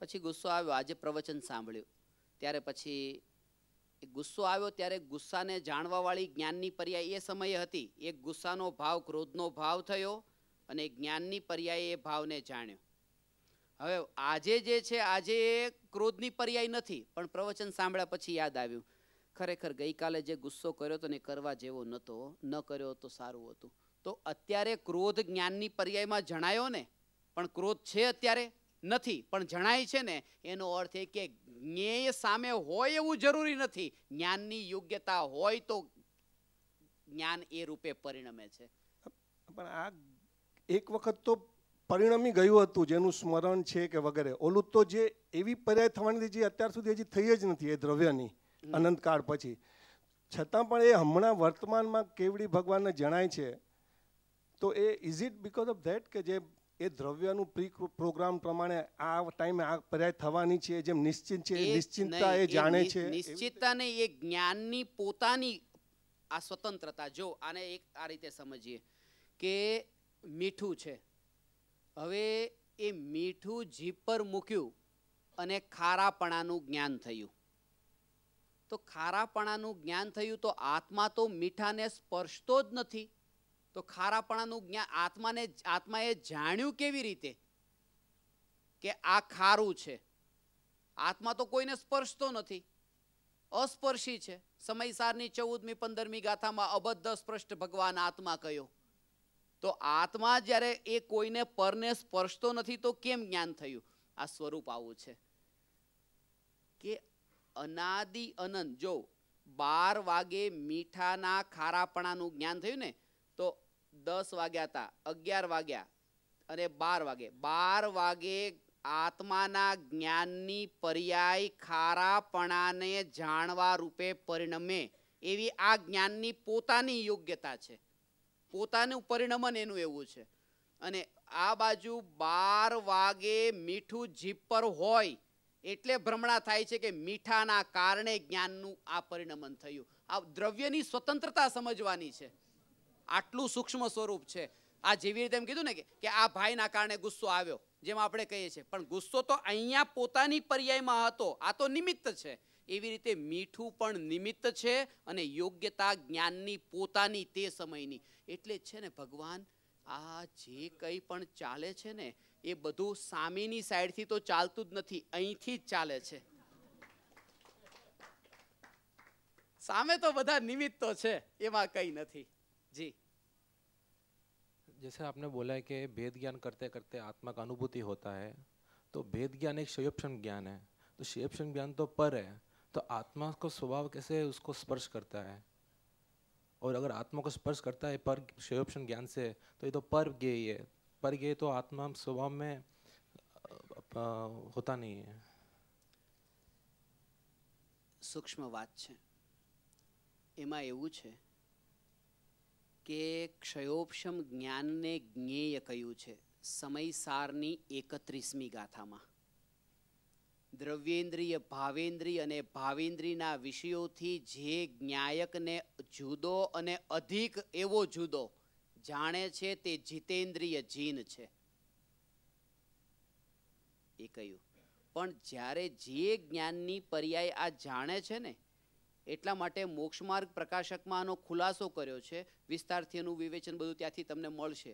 પછી ગુસ્સો આવ્યો, આજે પ્રવચન સાંભળ્યું, ત્યારે પછી ગુસ્સો આવ્યો ત્યારે ગુસ્સાને જાણવાવાળી જ્ઞાનની પર્યાય એ સમયે હતી. એક ગુસ્સાનો ભાવ ક્રોધનો ભાવ થયો અને જ્ઞાનની પર્યાય એ ભાવને જાણ્યો. હવે આજે જે છે આજે ક્રોધની પર્યાય નથી, પણ પ્રવચન સાંભળ્યા પછી યાદ આવ્યું ખરેખર ગઈકાલે જે ગુસ્સો કર્યો હતો ને કરવા જેવો નહોતો, ન કર્યો તો સારું હતું. તો અત્યારે ક્રોધ જ્ઞાનની પર્યાયમાં જણાયો ને, પણ ક્રોધ છે અત્યારે નથી પણ જણાય છે ને, એનો અર્થ એ કે જ્ઞેય સામે હોય એવું જરૂરી નથી. જ્ઞાનની યોગ્યતા હોય તો જ્ઞાન એ રૂપે પરિણમે છે. પણ આ એક વખત તો પરિણમી ગયું હતું જેનું સ્મરણ છે કે વગેરે, ઓલું તો જે એવી પર્યાય થવાની જે અત્યાર સુધી હજી થઈ જ નથી એ દ્રવ્યની અનંતકાળ પછી, છતાં પણ એ હમણાં વર્તમાનમાં કેવડી ભગવાનને જણાય છે. તો એ is it because of that કે જે એ દ્રવ્યનું પ્રી પ્રોગ્રામ પ્રમાણે આ ટાઈમે આ પર્યાય થવાની છે, જેમ નિશ્ચિત છે, નિશ્ચિતતા એ જાણે છે. નિશ્ચિતતા ને એ જ્ઞાનની પોતાની આ સ્વતંત્રતા. જો આને એક આ રીતે સમજીએ કે મીઠું છે, હવે એ મીઠું જીભ પર મૂક્યું અને ખારાપણાનું જ્ઞાન થયું. તો ખારાપણાનું જ્ઞાન થયું તો આત્મા તો મીઠાને સ્પર્શતો જ નથી. તો ખારાપણાનું જ્ઞાન આત્માએ જાણ્યું કેવી રીતે કે આ ખારું છે? આત્મા તો કોઈને સ્પર્શતો નથી, અસ્પર્શી છે. સમયસારની 14મી 15મી ગાથામાં અબદ્ધ સ્પૃષ્ટ ભગવાન આત્મા કયો. તો આત્મા જ્યારે એ કોઈને પરને સ્પર્શતો નથી તો કેમ જ્ઞાન થયું? આ સ્વરૂપ આવું છે કે અનાદિ અનંત. જો 12 વાગે મીઠાના ખારાપણાનું જ્ઞાન થયું ને, તો 10 વાગ્યા હતા, 11 વાગ્યા અને 12 વાગે. 12 વાગે આત્માના જ્ઞાનની પર્યાય ખારાપણાને જાણવા રૂપે પરિણમે એવી આ જ્ઞાનની પોતાની યોગ્યતા છે, પોતાનું પરિણમન એનું એવું છે. અને આ બાજુ 12 વાગે મીઠું જીભ પર હોય એટલે ભ્રમણા થાય છે કે મીઠાના કારણે જ્ઞાનનું આ પરિણમન થયું. આ દ્રવ્યની સ્વતંત્રતા સમજવાની છે. આટલું સૂક્ષ્મ સ્વરૂપ છે. આ જેવી રીતે એમ કીધું ને કે આ ભાઈના કારણે ગુસ્સો આવ્યો, જેમ આપણે કહીએ છીએ, પણ ગુસ્સો તો અહીંયા પોતાની પર્યાયમાં હતો, આ તો નિમિત્ત છે. એવી રીતે મીઠું પણ નિમિત્ત છે અને યોગ્યતા જ્ઞાનની પોતાની તે સમયની. એટલે છે ને ભગવાન આ જે કંઈ પણ ચાલે છે ને એ બધું સામેની સાઈડથી તો ચાલતું જ નથી, અહીંથી જ ચાલે છે. સામે તો બધા નિમિત્તો છે, એમાં કંઈ નથી. जी, जैसे आपने बोला है कि भेद ज्ञान करते करते आत्मा का अनुभूति होता है, तो भेद ज्ञान एक क्षयोपक्षम ज्ञान है. तो क्षयोपक्षम ज्ञान तो पर है, तो आत्मा को स्वभाव कैसे उसको स्पर्श करता है? और अगर आत्मा को स्पर्श करता है पर क्षयोपक्षम ज्ञान से, तो ये तो पर ज्ञेय है. पर ज्ञेय तो आत्मा स्वभाव में होता नहीं है. सूक्ष्म बात है. एमा એવું છે કે ક્ષયોપક્ષમ જ્ઞાનને જ્ઞેય કહ્યું છે સમયસારની 31મી ગાથામાં. દ્રવ્યેન્દ્રિય ભાવેન્દ્રિય અને ભાવેન્દ્રિયના વિષયોથી જે જ્ઞાયકને જુદો અને અધિક એવો જુદો જાણે છે તે જીતેન્દ્રિય જીન છે એ કહ્યું. પણ જ્યારે જે જ્ઞાનની પર્યાય આ જાણે છે ને, એટલા માટે મોક્ષમાર્ગ પ્રકાશકમાં આનો ખુલાસો કર્યો છે. વિસ્તારથી એનું વિવેચન બધું ત્યાંથી તમને મળશે.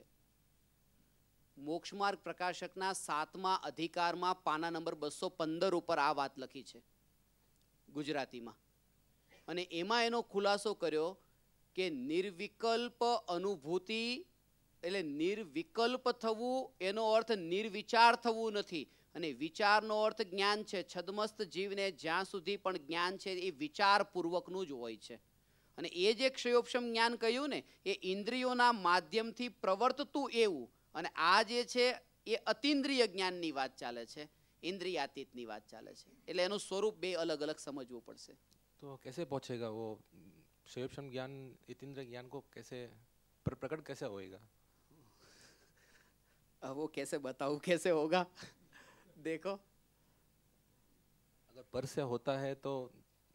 મોક્ષમાર્ગ પ્રકાશકના 7મા અધિકારમાં પાના નંબર 215 ઉપર આ વાત લખી છે ગુજરાતીમાં. અને એમાં એનો ખુલાસો કર્યો કે નિર્વિકલ્પ અનુભૂતિ એટલે નિર્વિકલ્પ થવું એનો અર્થ નિર્વિચાર થવું નથી. અને વિચારનો અર્થ જ્ઞાન છે. છદ્મસ્ત જીવને જ્યાં સુધી પણ જ્ઞાન છે એ વિચારપૂર્વકનું જ હોય છે. અને એ જે ક્ષયોપક્ષમ જ્ઞાન કહ્યું ને એ ઇન્દ્રિયોના માધ્યમથી પ્રવર્તતું એવું. અને આ જે છે એ અતિન્દ્રિય જ્ઞાનની વાત ચાલે છે, ઇન્દ્રિયાતીતની વાત ચાલે છે. એટલે એનું સ્વરૂપ બે અલગ અલગ સમજવું પડશે. તો कैसे पहुंचेगा वो क्षयोपक्षम ज्ञान इतीन्द्रिय ज्ञान को कैसे प्रकट कैसे होएगा? अब वो कैसे बताऊं, कैसे होगा? देखो, अगर पर से होता है तो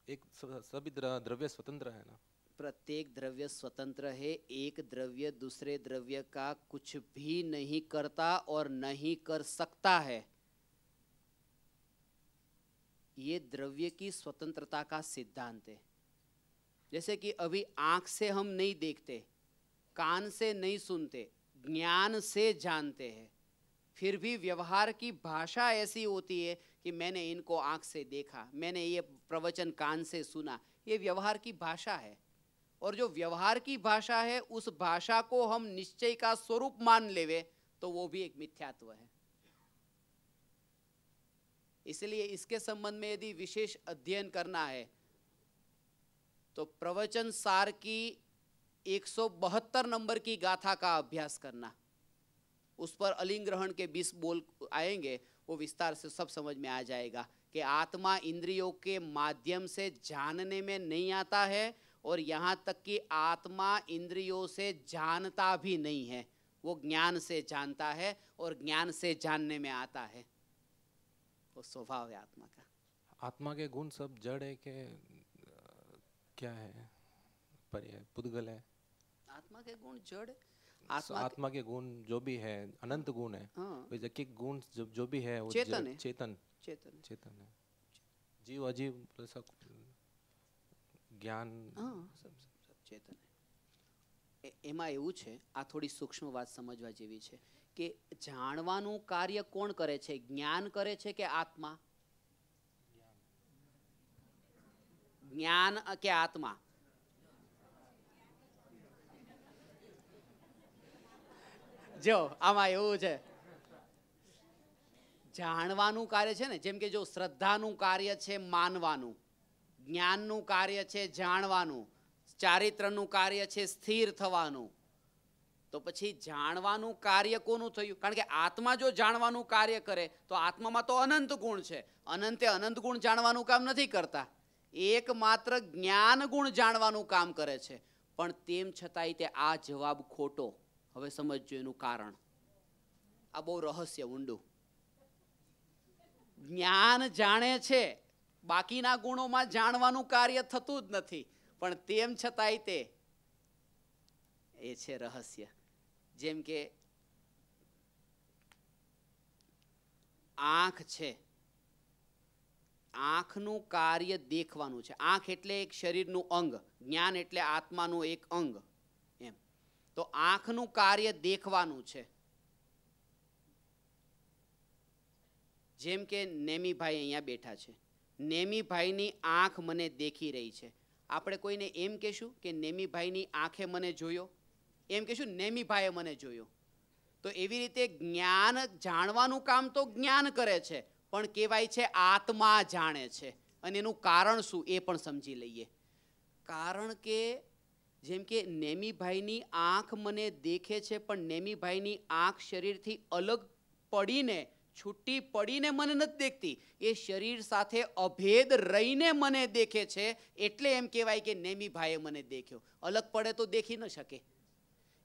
एक सभी द्रव्य स्वतंत्र है ना. प्रत्येक द्रव्य स्वतंत्र है, एक द्रव्य दूसरे द्रव्य का कुछ भी नहीं करता और नहीं कर सकता है। ये द्रव्य की स्वतंत्रता का सिद्धांत है। जैसे कि अभी आंख से हम नहीं देखते, कान से नहीं सुनते, ज्ञान से जानते हैं, फिर भी व्यवहार की भाषा ऐसी होती है कि मैंने इनको आंख से देखा, मैंने ये प्रवचन कान से सुना। ये व्यवहार की भाषा है, और जो व्यवहार की भाषा है उस भाषा को हम निश्चय का स्वरूप मान लेवे तो वो भी एक मिथ्यात्व है। इसलिए इसके संबंध में यदि विशेष अध्ययन करना है तो प्रवचन सार की 172 नंबर की गाथा का अभ्यास करना, उस पर अलिंग ग्रहण के 20 बोल आएंगे, वो विस्तार से सब समझ में आ जाएगा कि आत्मा इंद्रियों के माध्यम से जानने में नहीं आता है, और यहाँ तक कि आत्मा इंद्रियों से जानता भी नहीं है, वो ज्ञान से जानता है और ज्ञान से जानने में आता है। वो स्वभाव है आत्मा का। आत्मा के गुण सब जड़ है कि क्या है? पर्याय पुद्गल है। आत्मा के गुण जड़, आत्मा के गुण जो भी है अनंत गुण है। वैज्ञानिक गुण जो भी है वो चेतन है। चेतन है। जीव अजीव ज्ञान सब चेतन है। એમાં એવું છે, આ થોડી સૂક્ષ્મ વાત સમજવા જેવી છે કે જાણવાનું કાર્ય કોણ કરે છે? જ્ઞાન કરે છે કે આત્મા? જ્ઞાન કે આત્મા? જો આમાં એવું છે, જાણવાનું કાર્ય છે ને, જેમ કે જો શ્રદ્ધાનું કાર્ય છે માનવાનું, જ્ઞાનનું કાર્ય છે જાણવાનું, ચારિત્રનું કાર્ય છે સ્થિર થવાનું, તો પછી જાણવાનું કાર્ય કોનું થયું? કારણ કે આત્મા જો જાણવાનું કાર્ય કરે તો આત્મામાં તો અનંત ગુણ છે, અનંતે અનંત ગુણ જાણવાનું કામ નથી કરતા, એકમાત્ર જ્ઞાન ગુણ જાણવાનું કામ કરે છે. પણ તેમ છતાંય તે આ જવાબ ખોટો. હવે સમજજો એનું કારણ. આ બહુ રહસ્ય ઊંડું. જ્ઞાન જાણે છે, બાકીના ગુણોમાં જાણવાનું કાર્ય થતું જ નથી, પણ તેમ છતાંય તે એ છે રહસ્ય. જેમ કે આંખ છે, આંખનું કાર્ય દેખવાનું છે. આંખ એટલે એક શરીરનું અંગ, જ્ઞાન એટલે આત્માનું એક અંગ. એમ તો આંખનું કાર્ય દેખવાનું છે. જેમ કે નેમીભાઈ અહીંયા બેઠા છે, નેમીભાઈની આંખ મને દેખી રહી છે. આપણે કોઈને એમ કહેશું કે નેમીભાઈની આંખે મને જોયો? એમ કહેશું નેમીભાઈએ મને જોયો. તો એવી રીતે જ્ઞાન જાણવાનું કામ તો જ્ઞાન કરે છે, પણ કહેવાય છે આત્મા જાણે છે. અને એનું કારણ શું એ પણ સમજી લઈએ. કારણ કે જેમ કે નેમીભાઈની આંખ મને દેખે છે, પણ નેમીભાઈની આંખ શરીરથી અલગ પડીને, છૂટી પડીને મને નથી દેખતી, એ શરીર સાથે અભેદ રહીને મને દેખે છે. એટલે એમ કહેવાય કે નેમીભાઈએ મને દેખ્યો. અલગ પડે તો દેખી ન શકે.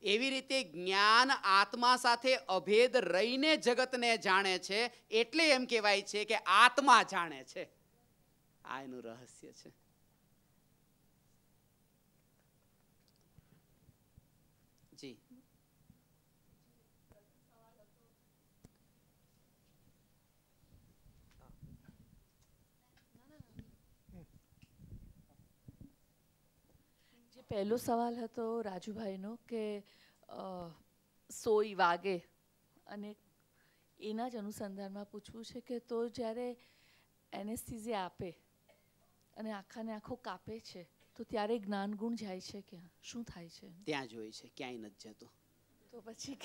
એવી રીતે જ્ઞાન આત્મા સાથે અભેદ રહીને જગતને જાણે છે, એટલે એમ કહેવાય છે કે આત્મા જાણે છે. આ એનું રહસ્ય છે. જી પહેલો સવાલ હતો રાજુભાઈનો કે સોય વાગે, અને એના જ અનુસંધાનમાં પૂછવું છે કે તો જ્યારે એનેસ્થીઝિયા આપે અને આખાને આખો કાપે છે તો ત્યારે જ્ઞાન ગુણ જાય છે ક્યાં? શું થાય છે? ત્યાં જ હોય છે, ક્યાંય નથી જતો. તો પછી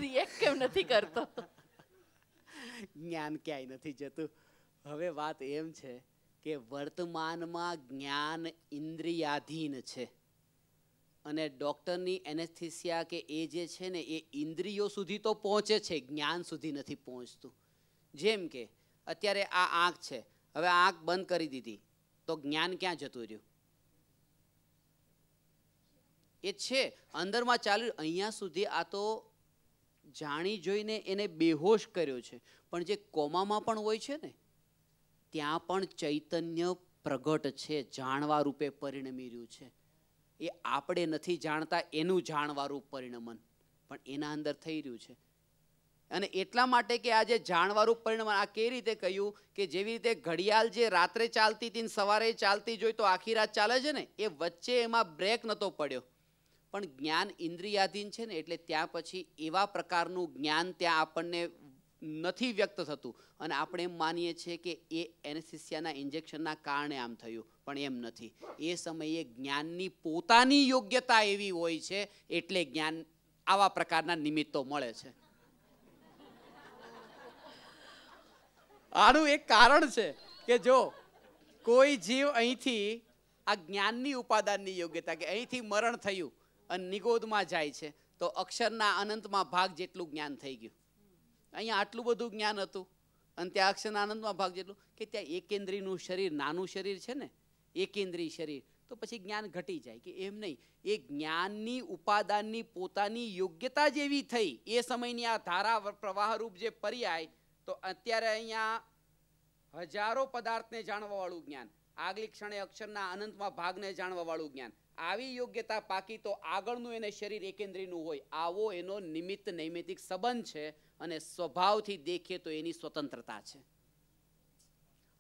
રિએક્ટ કેમ નથી કરતો? જ્ઞાન ક્યાંય નથી જતું. હવે વાત એમ છે કે વર્તમાનમાં જ્ઞાન ઇન્દ્રિયાધીન છે, અને ડૉક્ટરની એનેસ્થેસિયા કે એ જે છે ને એ ઇન્દ્રિયો સુધી તો પહોંચે છે, જ્ઞાન સુધી નથી પહોંચતું. જેમ કે અત્યારે આ આંખ છે, હવે આંખ બંધ કરી દીધી તો જ્ઞાન ક્યાં જતું રહ્યું? એ છે અંદરમાં ચાલ્યું. અહીંયા સુધી આ તો જાણી જોઈને એને બેહોશ કર્યો છે, પણ જે કોમામાં પણ હોય છે ને ત્યાં પણ ચૈતન્ય પ્રગટ છે, જાણવા રૂપે પરિણમી રહ્યું છે. એ આપણે નથી જાણતા એનું જાણવારૂપ પરિણમન પણ એના અંદર થઈ રહ્યું છે. અને એટલા માટે કે આ જે જાણવારૂપ પરિણમન, આ કેવી રીતે કહ્યું કે જેવી રીતે ઘડિયાળ જે રાત્રે ચાલતી હતી ને સવારે ચાલતી જોઈ તો આખી રાત ચાલે છે ને, એ વચ્ચે એમાં બ્રેક નહોતો પડ્યો. પણ જ્ઞાન ઇન્દ્રિયાધીન છે ને, એટલે ત્યાં પછી એવા પ્રકારનું જ્ઞાન ત્યાં આપણને નથી વ્યક્ત થતું અને આપણે એમ માનીએ છીએ કે એ એનેસ્થેસિયાના ઇન્જેક્શનના કારણે આમ થયું, પણ એમ નથી. એ સમયે જ્ઞાનની પોતાની યોગ્યતા એવી હોય છે એટલે જ્ઞાન આવા પ્રકારના નિમિત્તો મળે છે. આનું એક કારણ છે કે જો કોઈ જીવ અહીંથી આ જ્ઞાનની ઉપાદાનની યોગ્યતા કે અહીંથી મરણ થયું અને નિગોદમાં જાય છે તો અક્ષરના અનંતમાં ભાગ જેટલું જ્ઞાન થઈ ગયું. અહીંયા આટલું બધું જ્ઞાન હતું અને ત્યાં અક્ષરના અનંતમાં ભાગ જેટલું કે ત્યાં એકેન્દ્રીયનું શરીર, નાનું શરીર છે ને, એકેન્દ્રીય શરીર, તો પછી જ્ઞાન ઘટી જાય કે એમ નહીં. એ જ્ઞાનની ઉપાદાનની પોતાની યોગ્યતા જેવી થઈ એ સમયની આ ધારા પ્રવાહરૂપ જે પર્યાય, તો અત્યારે અહીંયા હજારો પદાર્થને જાણવા વાળું જ્ઞાન, આગલી ક્ષણે અક્ષરના અનંતમાં ભાગને જાણવા વાળું જ્ઞાન, આવી યોગ્યતા પાકી તો આગળનું એને શરીર એકેન્દ્રીયનું હોય. આવો એનો નિમિત્ત નૈમિતિક સંબંધ છે અને સ્વભાવથી દેખીએ તો એની સ્વતંત્રતા છે.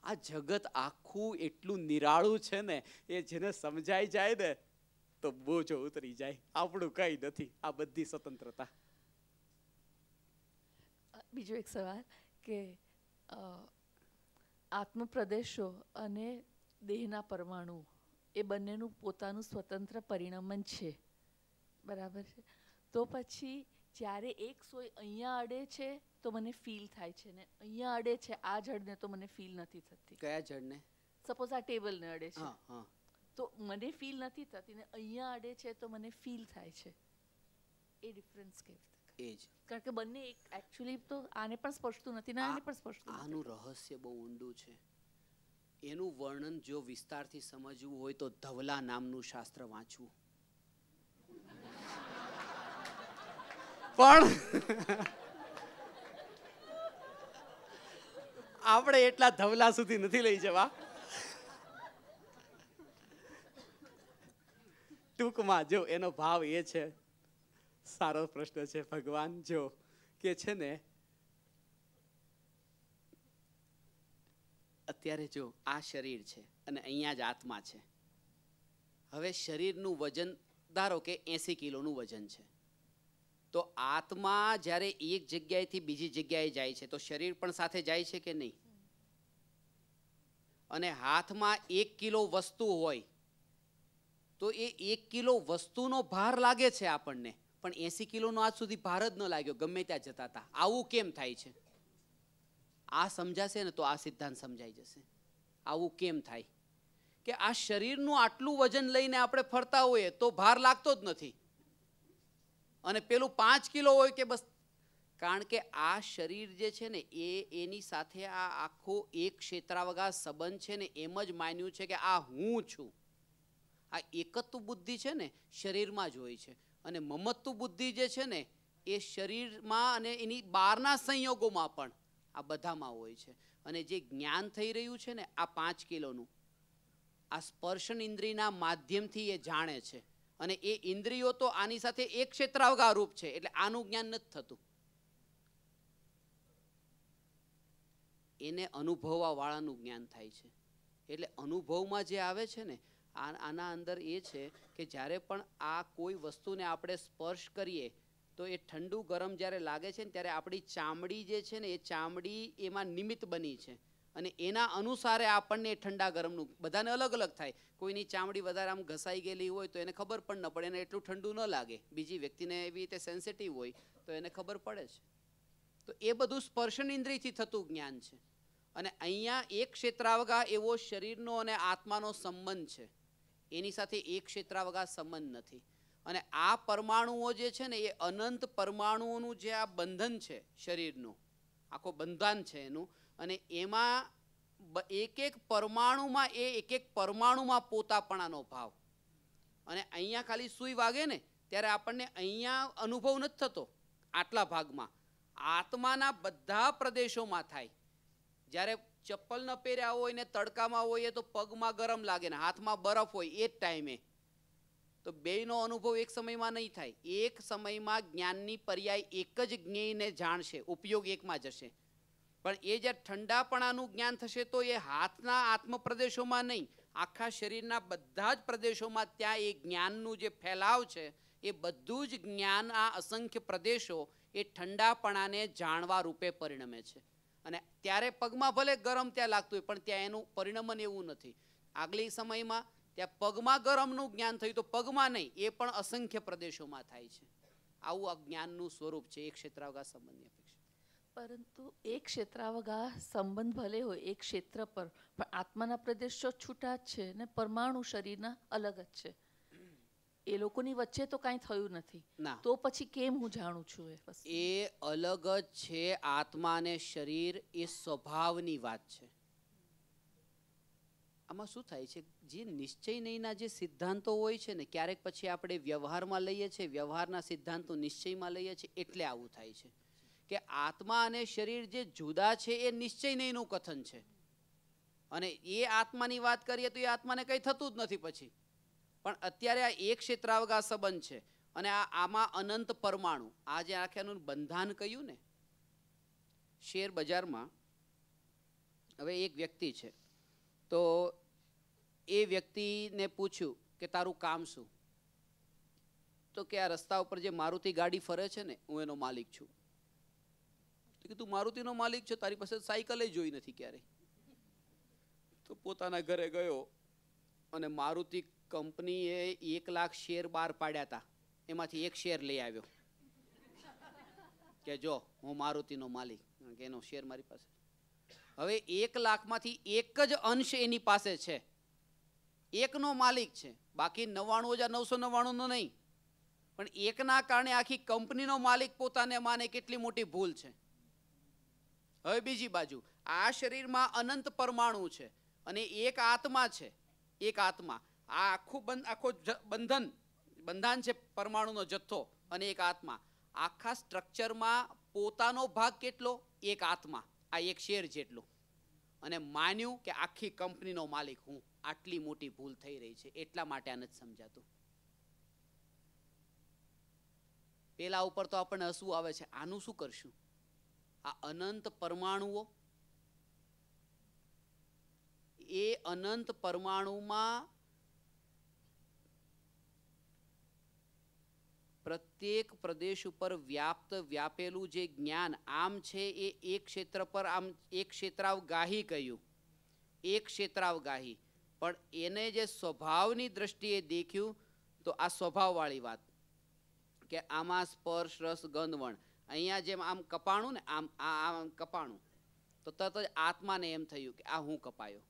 આ જગત આખું એટલું નિરાળું છે ને, એ જેને સમજાઈ જાય ને તો બોજો ઉતરી જાય. આપણું કઈ નથી, આ બધી સ્વતંત્રતા. બીજો એક સવાલ કે આત્મપ્રદેશો અને દેહના પરમાણુ એ બંનેનું પોતાનું સ્વતંત્ર પરિણમન છે, બરાબર છે? તો પછી જ્યારે એક સોય અહીંયા અડે છે તો મને ફીલ થાય છે ને અહીંયા અડે છે આ જડને તો મને ફીલ નથી થતી. કયા જડને? સપોઝ આ ટેબલને અડે છે તો મને ફીલ નથી થતી ને અહીંયા અડે છે તો મને ફીલ થાય છે. એ ડિફરન્સ કેવી રીતે? એ જ કારણ કે બંને એક એકચ્યુઅલી તો આને પણ સ્પર્શતું નથી ને આને પણ સ્પર્શતું નથી. આનું રહસ્ય બહુ ઊંડું છે. એનું વર્ણન જો વિસ્તારથી સમજવું હોય તો ધવલા નામનું શાસ્ત્ર વાંચવું. પણ આપણે એટલા ધવલા સુધી નથી લઈ જવા. ટૂંકમાં જો એનો ભાવ એ છે, સારો પ્રશ્ન છે ભગવાન, જો કે છે ને અત્યારે જો આ શરીર છે અને અહીંયા જ આત્મા છે. હવે શરીરનું વજન ધારો કે 80 કિલોનું વજન છે, તો આત્મા જ્યારે એક જગ્યાએથી બીજી જગ્યાએ જાય છે તો શરીર પણ સાથે જાય છે કે નહીં? અને હાથમાં 1 કિલો વસ્તુ હોય તો એ 1 કિલો વસ્તુનો ભાર લાગે છે આપણને, પણ 80 કિલોનો આજ સુધી ભાર જ ન લાગ્યો, ગમે ત્યાં જતા હતા. આવું કેમ થાય છે? આ સમજાશે ને તો આ સિદ્ધાંત સમજાઈ જશે. આવું કેમ થાય કે આ શરીરનું આટલું વજન લઈને આપણે ફરતા હોઈએ તો ભાર લાગતો જ નથી, અને પેલું 5 કિલો હોય કે બસ, કારણ કે આ શરીર જે છે ને એની સાથે આ આખો એક ક્ષેત્રાવગા સંબંધ છે ને એમ જ માન્યું છે કે આ હું છું. આ એકત્વ બુદ્ધિ છે ને શરીરમાં જ હોય છે, અને મમત્વ બુદ્ધિ જે છે ને એ શરીરમાં અને એની બહારના સંયોગોમાં પણ આ બધામાં હોય છે. અને જે જ્ઞાન થઈ રહ્યું છે ને આ 5 કિલોનું, આ સ્પર્શન ઇન્દ્રિયના માધ્યમથી એ જાણે છે, અને એ ઇન્દ્રિયો તો આની સાથે એક ક્ષેત્રાવગા રૂપ છે, એટલે આનું જ્ઞાન નથી થતું. એને અનુભવવા વાળાનું જ્ઞાન થાય છે. એટલે અનુભવમાં જે આવે છે ને આના અંદર એ છે કે જ્યારે પણ આ કોઈ વસ્તુને આપણે સ્પર્શ કરીએ તો એ ઠંડુ ગરમ જ્યારે લાગે છે ને ત્યારે આપણી ચામડી જે છે ને એ ચામડી એમાં નિમિત્ત બની છે, અને એના અનુસારે આપણને ઠંડા ગરમનું બધાને અલગ અલગ થાય. કોઈની ચામડી વધારે આમ ઘસાઈ ગયેલી હોય તો એને ખબર પણ ન પડે, એને એટલું ઠંડુ ન લાગે. બીજી વ્યક્તિને એવી રીતે સેન્સિટિવ હોય તો એને ખબર પડે છે. તો એ બધું સ્પર્શન ઇન્દ્રિયથી થતું જ્ઞાન છે. અને અહીંયા એક ક્ષેત્રાવગા એવો શરીરનો અને આત્માનો સંબંધ છે, એની સાથે એક ક્ષેત્રાવગા સંબંધ નથી. અને આ પરમાણુઓ જે છે ને એ અનંત પરમાણુઓનું જે આ બંધન છે શરીરનું, આખો બંધન છે એનું, અને એમાં એક એક પરમાણુમાં એક એક પરમાણુમાં પોતાપણાનો ભાવ. અને અહીંયા ખાલી સૂઈ વાગે ને ત્યારે આપણને અહીંયા અનુભવ નથી થતો, આટલા ભાગમાં. આત્માના બધા પ્રદેશોમાં થાય. જ્યારે ચપ્પલ ન પહેર્યા હોય ને તડકામાં હોય તો પગમાં ગરમ લાગે ને હાથમાં બરફ હોય એ જ ટાઈમે તો બેયનો અનુભવ એક સમયમાં નહીં થાય. એક સમયમાં જ્ઞાનની પર્યાય એક જ જ્ઞેયને જાણશે, ઉપયોગ એકમાં જશે. પણ એ જ્યારે ઠંડાપણાનું જ્ઞાન થશે તો એ હાથના આત્મ પ્રદેશોમાં નહીં, આખા શરીરના બધા જ પ્રદેશોમાં ત્યાં એ જ્ઞાનનું જે ફેલાવ છે એ બધું જ જ્ઞાન આ અસંખ્ય પ્રદેશો એ ઠંડાપણાને જાણવા રૂપે પરિણમે છે. અને ત્યારે પગમાં ભલે ગરમ ત્યાં લાગતું હોય પણ ત્યાં એનું પરિણમન એવું નથી. આગલી સમયમાં ત્યાં પગમાં ગરમનું જ્ઞાન થયું તો પગમાં નહીં, એ પણ અસંખ્ય પ્રદેશોમાં થાય છે. આવું આ જ્ઞાનનું સ્વરૂપ છે એક ક્ષેત્રાવકાશ સંબંધની અપેક્ષા. પરંતુ એક ક્ષેત્રાવકાશ સંબંધ ભલે હોય એક ક્ષેત્ર પર, પણ આત્માના પ્રદેશો છૂટા જ છે ને પરમાણુ શરીરના અલગ જ છે. એ લોકોની વચ્ચે તો કાંઈ થયું નથી. તો પછી કેમ હું જાણું છું એ અલગ જ છે? આત્મા અને શરીર એ સ્વભાવની વાત છે. આમાં શું થાય છે, જે નિશ્ચય નહીંના જે સિદ્ધાંતો હોય છે ને, ક્યારેક પછી આપણે વ્યવહારમાં લઈએ છીએ, વ્યવહારના સિદ્ધાંતો નિશ્ચયમાં લઈએ છીએ, એટલે આવું થાય છે કે આત્મા અને શરીર જે જુદા છે એ નિશ્ચય નહીંનું કથન છે. અને એ આત્માની વાત કરીએ તો એ આત્માને કંઈ થતું જ નથી પછી. પણ અત્યારે આ એક ક્ષેત્રાવકાશ સંબંધ છે અને આમાં અનંત પરમાણુ, આ જે આખેનું બંધાન કહ્યું ને શેર બજારમાં. હવે એક વ્યક્તિ છે તો એ વ્યક્તિને પૂછ્યું કે તારું કામ શું? તો કે આ રસ્તા ઉપર જે મારુતિ ગાડી ફરે છે ને હું એનો માલિક છું. તો કે તું મારુતિનો માલિક છો, તારી પાસે સાયકલ જોઈ નથી ક્યારેય. તો પોતાના ઘરે ગયો અને મારુતિ કંપનીએ 1 લાખ શેર બહાર પાડ્યા હતા, એમાંથી એક શેર લઈ આવ્યો કે જો હું મારુતિનો માલિક, કે એનો શેર મારી પાસે. હવે 1 લાખમાંથી એક જ અંશ એની પાસે છે, એકનો માલિક છે, બાકી 99,999 નહીં. પણ એકના કારણે આખી કંપનીનો માલિક પોતાને માને, કેટલી મોટી ભૂલ છે. હવે બીજી બાજુ આ શરીરમાં અનંત પરમાણુ છે અને એક આત્મા છે. એક આત્મા, આ આખો બંધાન છે પરમાણુનો જથ્થો અને એક આત્મા. આખા સ્ટ્રક્ચરમાં પોતાનો ભાગ કેટલો? એક આત્મા, આ એક શેર જેટલો. અને માન્યું કે આખી કંપનીનો માલિક હું. આટલી મોટી ભૂલ થઈ રહી છે, એટલા માટે આ નથી સમજાતું. પેલા ઉપર તો આપણને હસવું આવે છે, આનું શું કરશું? આ અનંત પરમાણુઓ, એ અનંત પરમાણુમાં પ્રત્યેક પ્રદેશ ઉપર વ્યાપેલું જે જ્ઞાન આમ છે એ એક ક્ષેત્ર પર આમ એક ક્ષેત્રાવગાહી કહ્યું, એક ક્ષેત્રાવગાહી. પણ એને જે સ્વભાવની દ્રષ્ટિએ દેખ્યું તો આ સ્વભાવવાળી વાત કે આમાં સ્પર્શ રસ ગંધ વણ. અહીંયા જેમ આમ કપાણું ને, આમ કપાણું તો તરત જ આત્માને એમ થયું કે આ હું કપાયો,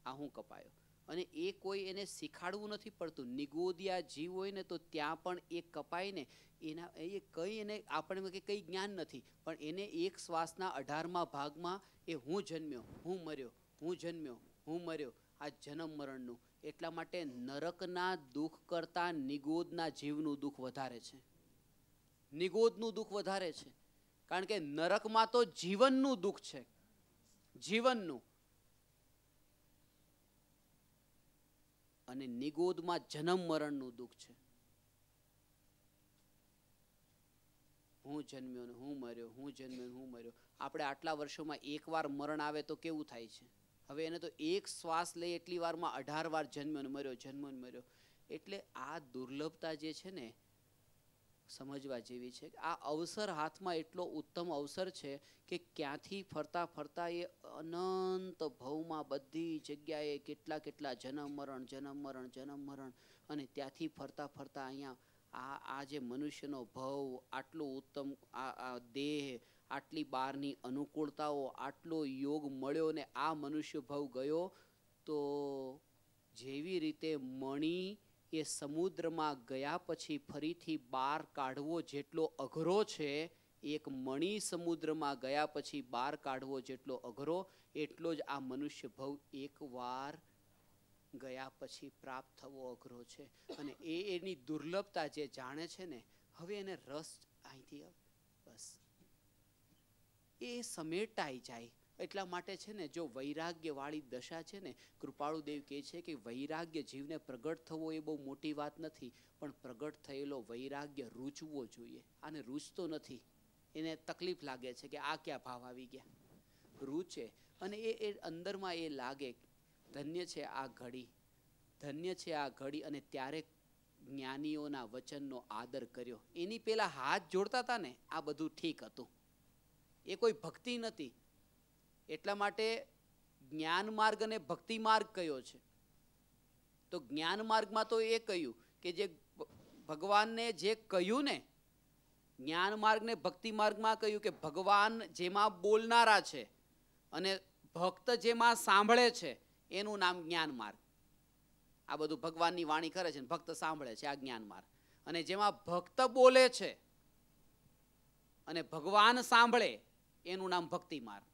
આ હું કપાયો. અને એ કોઈ એને શીખાડવું નથી પડતું. નિગોદિયા જીવ હોય ને તો ત્યાં પણ એ કપાય ને એના એ કંઈ એને આપણે કંઈ જ્ઞાન નથી, પણ એને એક શ્વાસના 18મા ભાગમાં એ હું જન્મ્યો, હું મર્યો, હું જન્મ્યો, હું મર્યો, આ જન્મ મરણનું. એટલા માટે નરકના દુઃખ કરતાં નિગોદના જીવનું દુઃખ વધારે છે. નિગોદનું દુઃખ વધારે છે, કારણ કે નરકમાં તો જીવનનું દુઃખ છે, જીવનનું. અને નિગોદમાં જન્મ મરણનું દુઃખ છે. હું જન્મ્યો ને હું મર્યો, હું જન્મ્યો ને હું મર્યો. આપણે આટલા વર્ષોમાં એકવાર મરણ આવે તો કેવું થાય છે? હવે એને તો એક શ્વાસ લઈ એટલી વારમાં 18 વાર જન્મ્યો ને મર્યો, જન્મ્યો ને મર્યો. એટલે આ દુર્લભતા જે છે ને સમજવા જેવી છે. આ અવસર હાથમાં એટલો ઉત્તમ અવસર છે કે ક્યાંથી ફરતા ફરતા એ અનંત ભવમાં બધી જગ્યાએ કેટલા કેટલા જન્મ મરણ, જન્મ મરણ, જન્મ મરણ, અને ત્યાંથી ફરતા ફરતા અહીંયા આ જે મનુષ્યનો ભવ, આટલો ઉત્તમ આ દેહ, આટલી બહારની અનુકૂળતાઓ, આટલો યોગ મળ્યો ને આ મનુષ્ય ભવ ગયો. તો જેવી રીતે મણી એ સમુદ્રમાં ગયા પછી ફરીથી બહાર કાઢવો જેટલો અઘરો છે, એક મણી સમુદ્રમાં ગયા પછી બહાર કાઢવો જેટલો અઘરો, એટલો જ આ મનુષ્ય ભવ એકવાર ગયા પછી પ્રાપ્ત થવો અઘરો છે. અને એની દુર્લભતા જે જાણે છે ને, હવે એને રસ અહીંથી બસ એ સમેટાઈ જાય એટલા માટે છે ને, જો વૈરાગ્યવાળી દશા છે ને, કૃપાળુદેવ કહે છે કે વૈરાગ્ય જીવને પ્રગટ થવો એ બહુ મોટી વાત નથી, પણ પ્રગટ થયેલો વૈરાગ્ય રૂચવો જોઈએ. આને રૂચતો નથી, એને તકલીફ લાગે છે કે આ ક્યાં ભાવ આવી ગયા. રૂચે અને એ અંદરમાં એ લાગે ધન્ય છે આ ઘડી, ધન્ય છે આ ઘડી. અને ત્યારે જ્ઞાનીઓના વચનનો આદર કર્યો. એની પેલા હાથ જોડતા હતા ને, આ બધું ઠીક હતું, એ કોઈ ભક્તિ નથી. એટલા માટે જ્ઞાન માર્ગ અને ભક્તિ માર્ગ કયો છે? તો જ્ઞાન માર્ગમાં તો એ કહ્યું કે જે ભગવાનને જે કહ્યું ને, જ્ઞાન માર્ગ ને ભક્તિ માર્ગમાં કહ્યું કે ભગવાન જેમાં બોલનારા છે અને ભક્ત જેમાં સાંભળે છે એનું નામ જ્ઞાન માર્ગ. આ બધું ભગવાનની વાણી કરે છે, ભક્ત સાંભળે છે, આ જ્ઞાન માર્ગ. અને જેમાં ભક્ત બોલે છે અને ભગવાન સાંભળે એનું નામ ભક્તિ માર્ગ.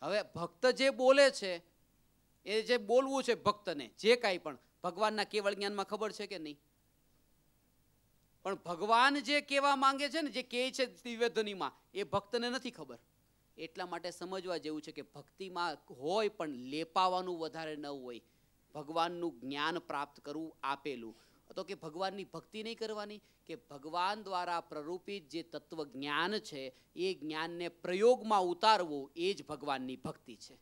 હવે ભક્ત જે બોલે છે, એ જે બોલવું છે ભક્તને, જે કાંઈ પણ ભગવાનના કેવળ જ્ઞાનમાં ખબર છે કે નહીં? પણ ભગવાન જે કહેવા માંગે છે ને, જે કહે છે દિવ્ય ધ્વનિમાં, એ ભક્તને નથી ખબર. એટલા માટે સમજવા જેવું છે કે ભક્તિમાં હોય પણ લેપાવાનું વધારે ન હોય. ભગવાનનું જ્ઞાન પ્રાપ્ત કરવું આપેલું તો કે ભગવાનની ભક્તિ નહીં કરવાની, કે ભગવાન દ્વારા પ્રરૂપિત જે તત્વ જ્ઞાન છે એ જ્ઞાનને પ્રયોગમાં ઉતારવું, એ જ ભગવાનની ભક્તિ છે.